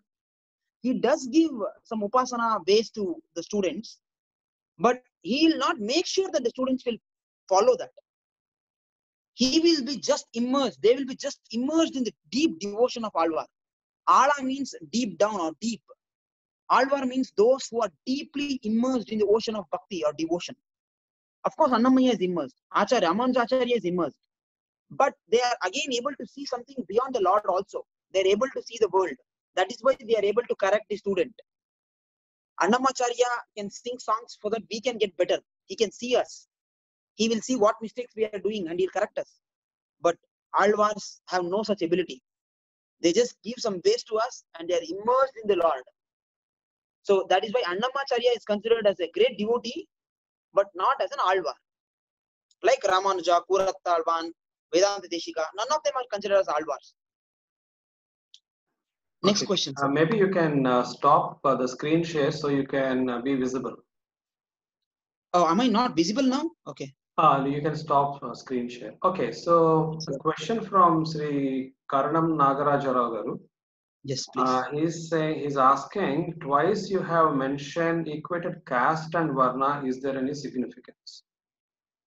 He does give some Upasana ways to the students, but he will not make sure that the students will follow that. He will be just immersed. They will be just immersed in the deep devotion of Alvar. Ala means deep down or deep. Alvar means those who are deeply immersed in the ocean of bhakti or devotion. Of course, Annamaya is immersed. Acharya, Ramanuja Acharya is immersed. But they are again able to see something beyond the Lord also. They are able to see the world. That is why they are able to correct the student. Annamacharya can sing songs so that we can get better. He can see us. He will see what mistakes we are doing and he'll correct us. But Alvars have no such ability. They just give some ways to us and they are immersed in the Lord. So that is why Annamacharya is considered as a great devotee, but not as an Alvar. Like Ramanuja, Kuratta Vedanta Deshika, none of them are considered as Alvars. Next question. Maybe you can stop the screen share so you can be visible. Oh, am I not visible now? Okay. You can stop screen share. Okay, so a question from Sri Karanam Nagarajara Garu. Yes, please. He's asking, twice you have mentioned equated caste and Varna. Is there any significance?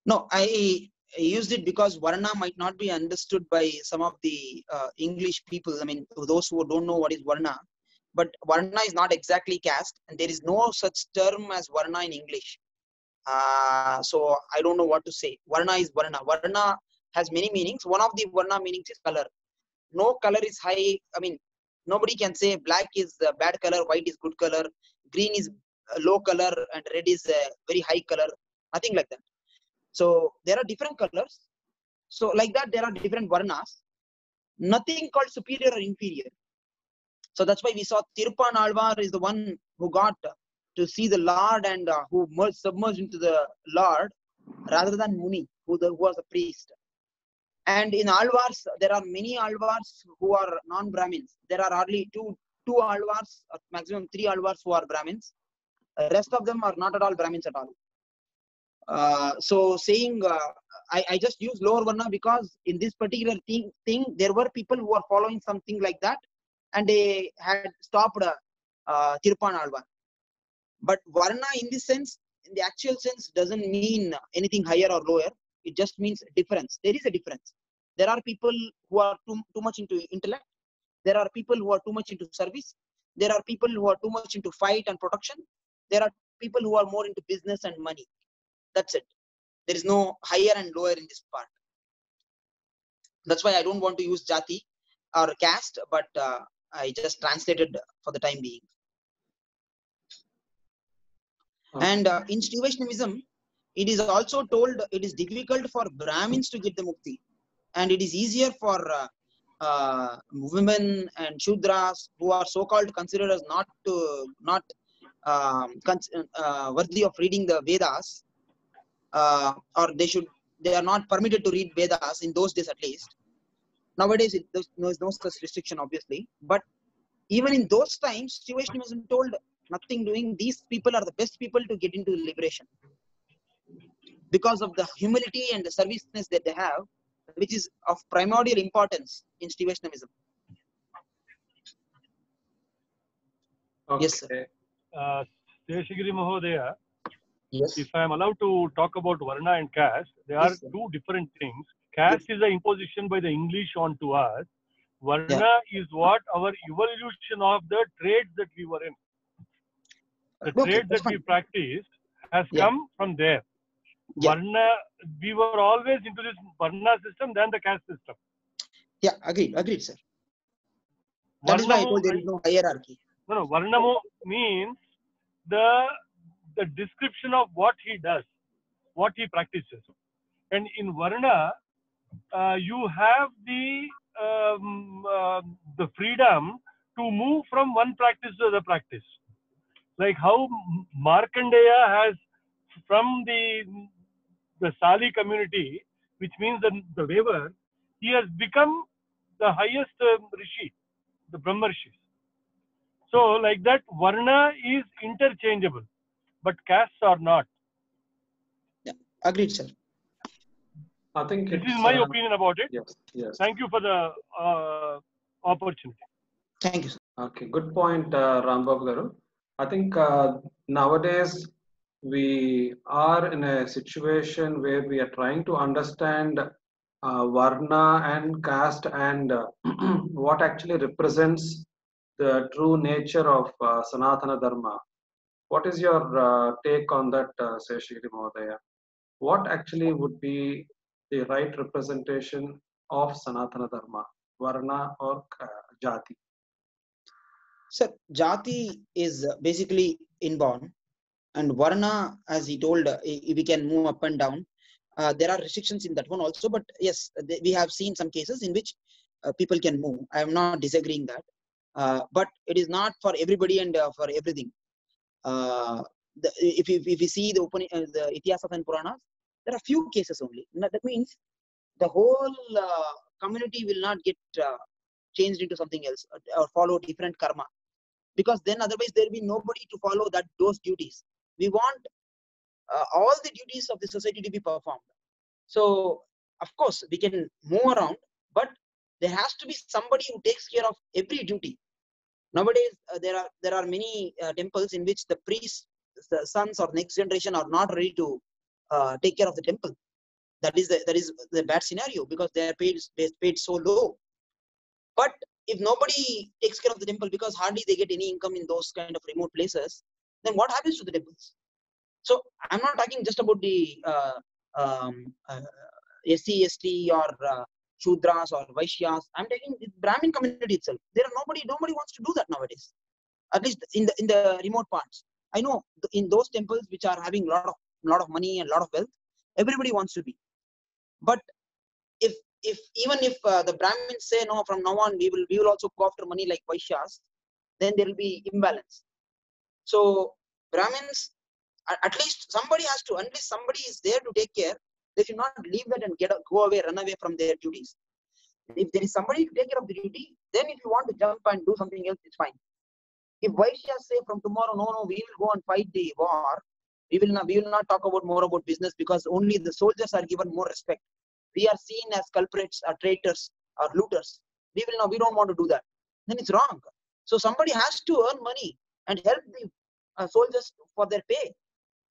No, I used it because Varna might not be understood by some of the English people. I mean, those who don't know what is Varna. But Varna is not exactly caste, and there is no such term as Varna in English. So I don't know what to say. Varna is Varna. Varna has many meanings. One of the Varna meanings is color. No color is high. I mean, nobody can say black is a bad color, white is good color, green is a low color, and red is a very high color. Nothing like that. So there are different colors. So like that, there are different Varnas. Nothing called superior or inferior. So that's why we saw Tirpan Alvar is the one who got to see the Lord and who submerged into the Lord rather than Muni, who was a priest. And in Alvars, there are many Alvars who are non-Brahmins. There are hardly two Alvars, or maximum 3 Alvars who are Brahmins. Rest of them are not at all Brahmins at all. So saying, I just use lower Varna because in this particular thing, there were people who are following something like that, and they had stopped Tirupan Alvar. But Varna in this sense, in the actual sense, doesn't mean anything higher or lower. It just means difference. There is a difference. There are people who are too much into intellect. There are people who are too much into service. There are people who are too much into fight and protection. There are people who are more into business and money. That's it. There is no higher and lower in this part. That's why I don't want to use jati or caste, but I just translated for the time being. And in Sri Vaishnavism, it is also told it is difficult for Brahmins to get the mukti, and it is easier for women and Shudras who are so-called considered as not worthy of reading the Vedas, or they are not permitted to read Vedas in those days at least. Nowadays, there is no such restriction, obviously. But even in those times, Sri Vaishnavism told nothing doing. These people are the best people to get into liberation because of the humility and the serviceness that they have, which is of primordial importance in Sri Vaishnavism. Okay. Yes, sir. Seshagiri Mahodaya, Yes. if I am allowed to talk about Varna and caste, they are Yes, sir. two different things. Caste is an imposition by the English onto us. Varna is what our evolution of the trades that we were in. The trade that we practiced has come from there. Varna, we were always into this Varna system than the caste system. Yeah, agreed, sir. That is why I told there is no hierarchy. No, Varnamo means the description of what he does, what he practices. And in Varna, you have the freedom to move from one practice to the other practice. Like how Markandeya has, from the Sali community, which means the weaver, he has become the highest Rishi, the Brahma Rishis. So like that, Varna is interchangeable, but castes are not. Yeah, agreed, sir. I think this is my opinion about it. Yes. Thank you for the opportunity. Thank you, sir. Okay, good point, Rambab Garu. I think nowadays we are in a situation where we are trying to understand Varna and caste and what actually represents the true nature of Sanatana Dharma. What is your take on that, Seshagiri Mahodaya? What actually would be the right representation of Sanatana Dharma, Varna or Jati? Sir, Jati is basically inborn, and Varna, as he told, we can move up and down. There are restrictions in that one also, but yes, we have seen some cases in which people can move. I am not disagreeing that, but it is not for everybody and for everything. If you see the Itihasas and Puranas, there are few cases only. That means the whole community will not get changed into something else or follow different karma, because then otherwise there will be nobody to follow those duties. We want all the duties of the society to be performed. So of course we can move around, but there has to be somebody who takes care of every duty. Nowadays there are many temples in which the priests, the sons or next generation are not ready to take care of the temple. That is the bad scenario, because they are paid so low. But if nobody takes care of the temple, because hardly they get any income in those kind of remote places, then what happens to the temples? So I'm not talking just about the SC, ST or Shudras or Vaishyas. I'm taking the Brahmin community itself. Nobody wants to do that nowadays. At least in the remote parts. I know in those temples which are having lot of money and lot of wealth, everybody wants to be. But even if the Brahmins say no, from now on we will also go after money like Vaishyas, then there will be imbalance. So Brahmins, at least somebody has to, unless somebody is there to take care, they should not leave that and go away, run away from their duties. If there is somebody to take care of the duty, then if you want to jump and do something else, it's fine. If Vaishyas say from tomorrow, no, we will go and fight the war, we will not talk about more about business, because only the soldiers are given more respect. We are seen as culprits or traitors or looters. We don't want to do that. Then it's wrong. So somebody has to earn money and help the soldiers for their pay,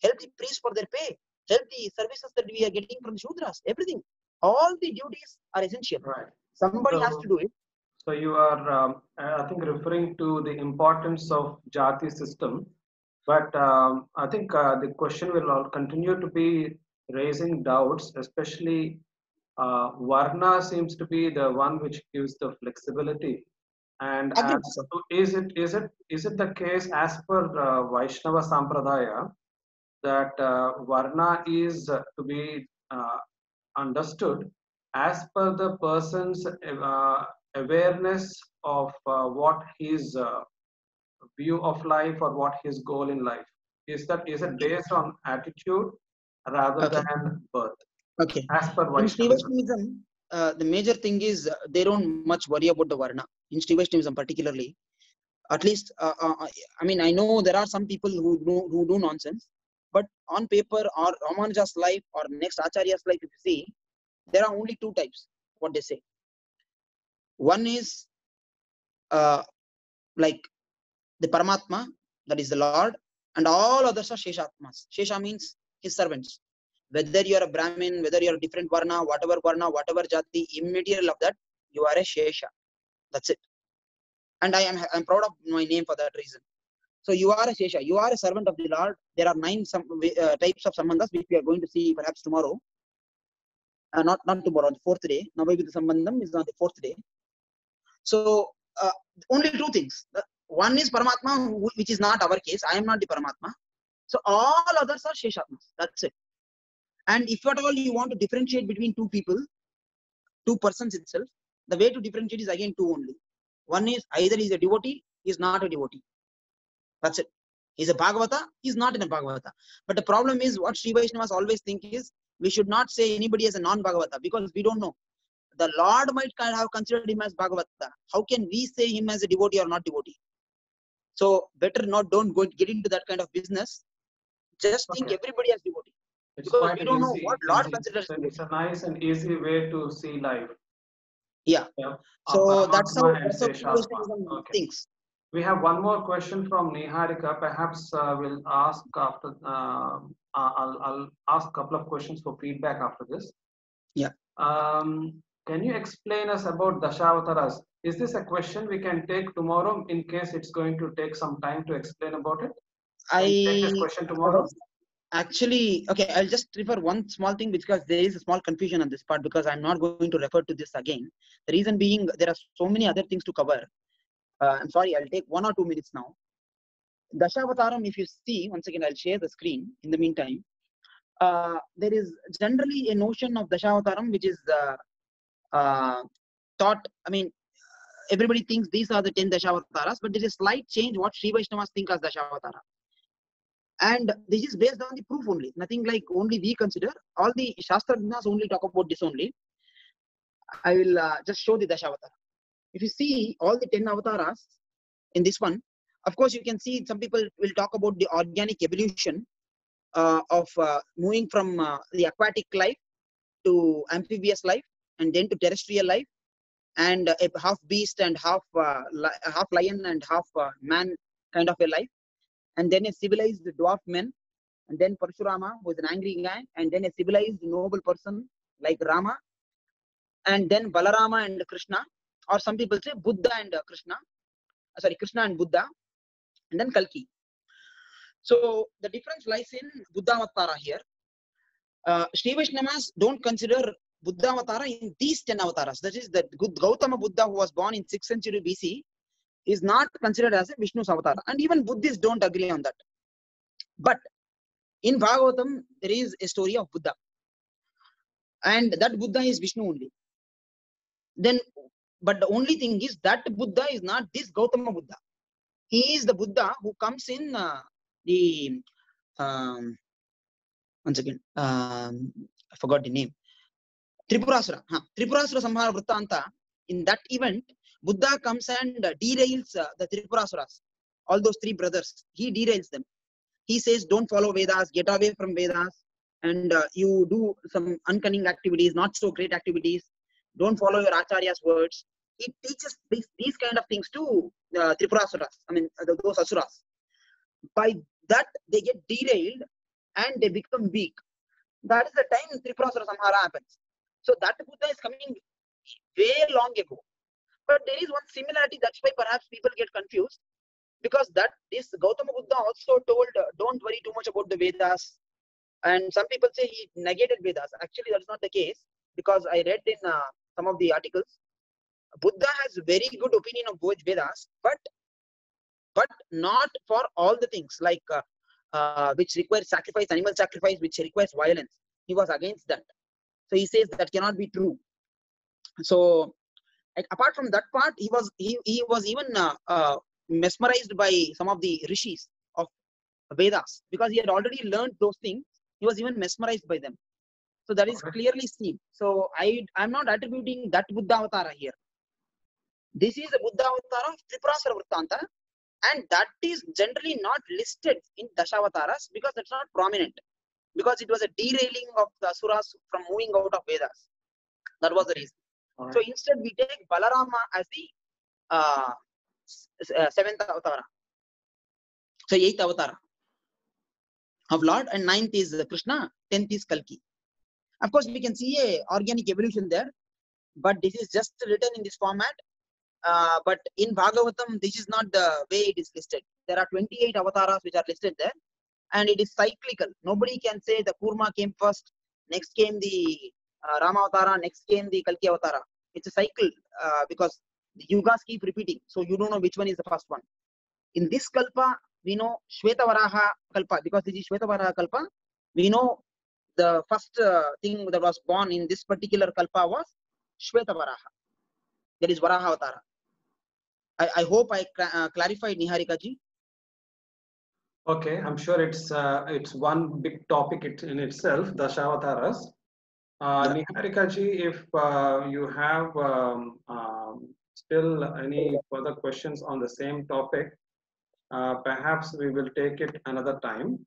help the priests for their pay, help the services that we are getting from the Shudras, everything. All the duties are essential. Right. Somebody has to do it. So you are, I think, referring to the importance of Jati system, but I think the question will all continue to be raising doubts, especially Varna seems to be the one which gives the flexibility. And Again, is it the case as per Vaishnava Sampradaya that Varna is to be understood as per the person's awareness of what his view of life or what his goal in life is? It based on attitude rather than birth? Okay. As per In Vaishnava. Srivashnavism, the major thing is they don't much worry about the Varna. In Srivashnavism particularly, at least, I mean, I know there are some people who do nonsense, but on paper or Ramanuja's life or next Acharya's life, if you see, there are only two types, what they say. One is like the Paramatma, that is the Lord, and all others are Sheshatmas. Shesha means his servants. Whether you are a Brahmin, whether you are a different Varna, whatever Jati, immaterial of that, you are a Shesha. That's it. And I'm proud of my name for that reason. So you are a Shesha. You are a servant of the Lord. There are 9 types of Sambandhas, which we are going to see perhaps tomorrow. Not tomorrow, on the 4th day. Navayuddha Sambandham is on the 4th day. So only 2 things. One is Paramatma, which is not our case. I am not the Paramatma. So all others are Sheshatmas. That's it. And if at all you want to differentiate between 2 people, 2 persons itself, the way to differentiate is again 2 only. One is either he is a devotee, he is not a devotee. That's it. He is a Bhagavata, he is not in a Bhagavata. But the problem is what Sri Vaishnavas always think is, we should not say anybody as a non-Bhagavata, because we don't know. The Lord might have considered him as Bhagavata. How can we say him as a devotee or not devotee? So better don't get into that kind of business. Just think everybody as devotee. It's because quite we don't know what Lord easy. considers devotee. It's a nice and easy way to see life. Yeah. So that's how Vaishnavism thinks. We have one more question from Niharika. Perhaps we'll ask after. I'll ask a couple of questions for feedback after this. Yeah. Can you explain us about Dashawataras? Is this a question we can take tomorrow in case it's going to take some time to explain about it? Can you take this question tomorrow? Actually, okay, I'll just refer one small thing because there is a small confusion on this part, because I'm not going to refer to this again. The reason being, there are so many other things to cover. I'm sorry, I'll take 1 or 2 minutes now. Dashavataram, if you see, once again, I'll share the screen in the meantime. There is generally a notion of Dashavataram which is thought, I mean, everybody thinks these are the 10 Dashawataras, but there is a slight change what Sri Vaishnavas think as Dashavatara. And this is based on the proof only, nothing like only we consider. All the Shastrajnas only talk about this only. I will just show the Dashavatara. If you see all the 10 avatars in this one, of course, you can see some people will talk about the organic evolution of moving from the aquatic life to amphibious life, and then to terrestrial life, and a half beast and half lion and half man kind of a life, and then a civilized dwarf man, and then Parshurama, who is an angry guy, and then a civilized noble person like Rama, and then Balarama and Krishna, or some people say Buddha and Krishna, Krishna and Buddha, and then Kalki. So the difference lies in Buddhavatara here. Sri Vaishnavas don't consider Buddhavatara in these 10 avatars. That is, the Gautama Buddha, who was born in 6th century BC, is not considered as a Vishnu's avatar. And even Buddhists don't agree on that. But in Bhagavatam, there is a story of Buddha. And that Buddha is Vishnu only. Then, but the only thing is that Buddha is not this Gautama Buddha. He is the Buddha who comes in the once again, I forgot the name. Tripurasura. Tripurasura Samhara Vrittanta. In that event, Buddha comes and derails the Tripurasuras. All those three brothers, he derails them. He says, don't follow Vedas, get away from Vedas, and you do some uncunning activities, not so great activities. Don't follow your Acharya's words. He teaches these kind of things to Tripurasuras, I mean, those Asuras. By that, they get derailed and they become weak. That is the time Tripurasura Samhara happens. So that Buddha is coming way long ago. But there is one similarity, that's why perhaps people get confused. Because that this Gautama Buddha also told, don't worry too much about the Vedas. And some people say he negated Vedas. Actually, that's not the case. Because I read in some of the articles, Buddha has very good opinion of both Vedas, but not for all the things like which requires sacrifice, animal sacrifice, which requires violence. He was against that. So he says that cannot be true. So apart from that part, he was even mesmerized by some of the rishis of Vedas because he had already learned those things. He was even mesmerized by them. So that is clearly seen. So I'm not attributing that Buddha Avatara here. This is a Buddha Avatara of Tripurasura Vrittanta, and that is generally not listed in Dashawataras because that's not prominent. Because it was a derailing of the Asuras from moving out of Vedas. That was the reason. Right. So instead we take Balarama as the 7th Avatara. So 8th Avatara of Lord, and 9th is Krishna, 10th is Kalki. Of course, we can see a organic evolution there, but this is just written in this format. But in Bhagavatam, this is not the way it is listed. There are 28 avatars which are listed there, and it is cyclical. Nobody can say the Kurma came first, next came the Rama Avatara, next came the Kalki Avatara. It's a cycle because the yugas keep repeating, so you don't know which one is the first one. In this Kalpa, we know Shvetavaraha Kalpa, because this is Shvetavaraha Kalpa, we know the first thing that was born in this particular Kalpa was Shvetavaraha. That is Varaha Avatara. I hope I clarified, Niharika ji. Okay, I'm sure it's one big topic in itself, Dashawataras. Niharika ji, if you have still any further questions on the same topic, perhaps we will take it another time.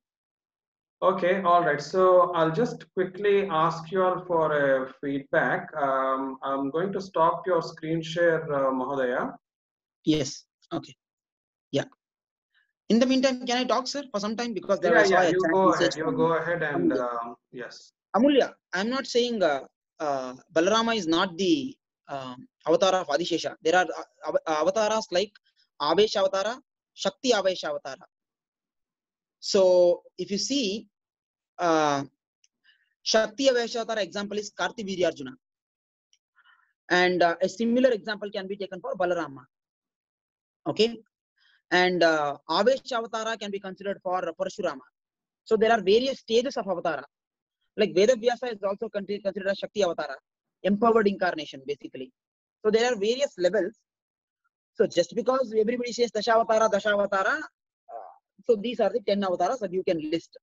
Okay, all right. So I'll just quickly ask you all for a feedback. I'm going to stop your screen share, Mahodaya. Yes. Okay. Yeah. In the meantime, can I talk, sir, for some time? Because there was you go ahead. You go ahead and yes. Amulya, I'm not saying Balarama is not the avatar of Adishesha. There are avatars like Avesha Avatara, Shakti Avesha Avatara. So if you see, Shakti Avesha Avatara example is Kartivirya Arjuna. And a similar example can be taken for Balarama. Okay. And Avesha Avatara can be considered for Parashurama. So there are various stages of Avatara. Like Vedavyasa is also considered as Shakti Avatara, empowered incarnation basically. So there are various levels. So just because everybody says Dashavatara, so these are the 10 avatars that you can list.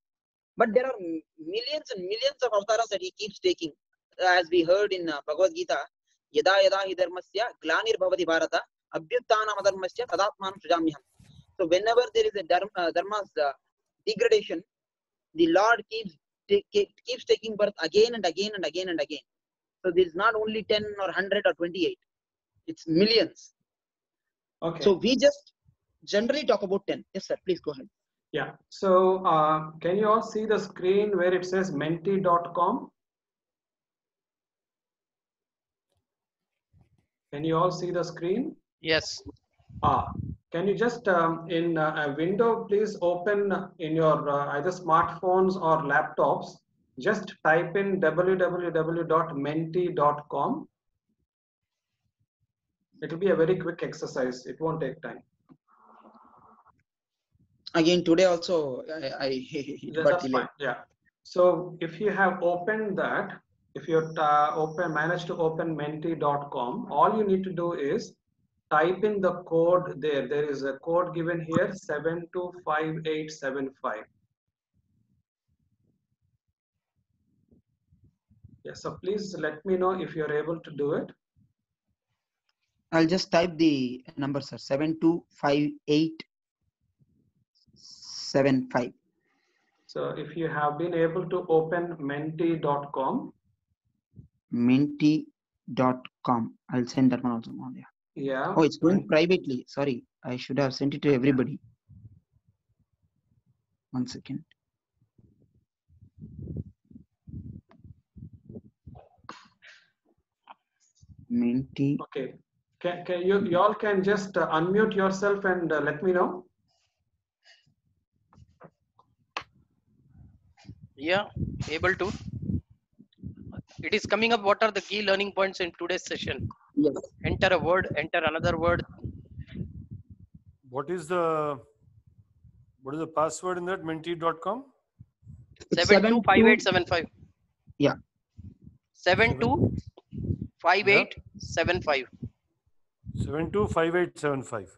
But there are millions and millions of avatars that he keeps taking. As we heard in Bhagavad Gita, Yada Yada Hi Dharmasya Glanir Bhavati Bharata Abhyuttanam Adharmasya Tadatmanam Srijamyaham. So whenever there is a dharma's degradation, the Lord keeps taking birth again and again and again and again. So there is not only 10 or 100 or 28. It's millions. Okay. So we just generally talk about 10. Yes, sir. Please go ahead. Yeah. So can you all see the screen where it says menti.com? Can you all see the screen? Yes. Can you just in a window, please open in your either smartphones or laptops, just type in www.menti.com. It will be a very quick exercise. It won't take time. Again, today also, That's fine. Yeah. So if you have opened that, if you managed to open menti.com, all you need to do is type in the code there. There is a code given here 725875. Yeah, so please let me know if you're able to do it. I'll just type the number, sir. 725875. So if you have been able to open menti.com. Menti.com. I'll send that one also. Yeah. Oh, it's going privately. Sorry, I should have sent it to everybody. 1 second. Menti. Okay. Can you all can just unmute yourself and let me know? Yeah, able to. It is coming up. What are the key learning points in today's session? Yes. Enter a word, enter another word. What is the password in that menti.com? 725875. Yeah. 725875. 725875.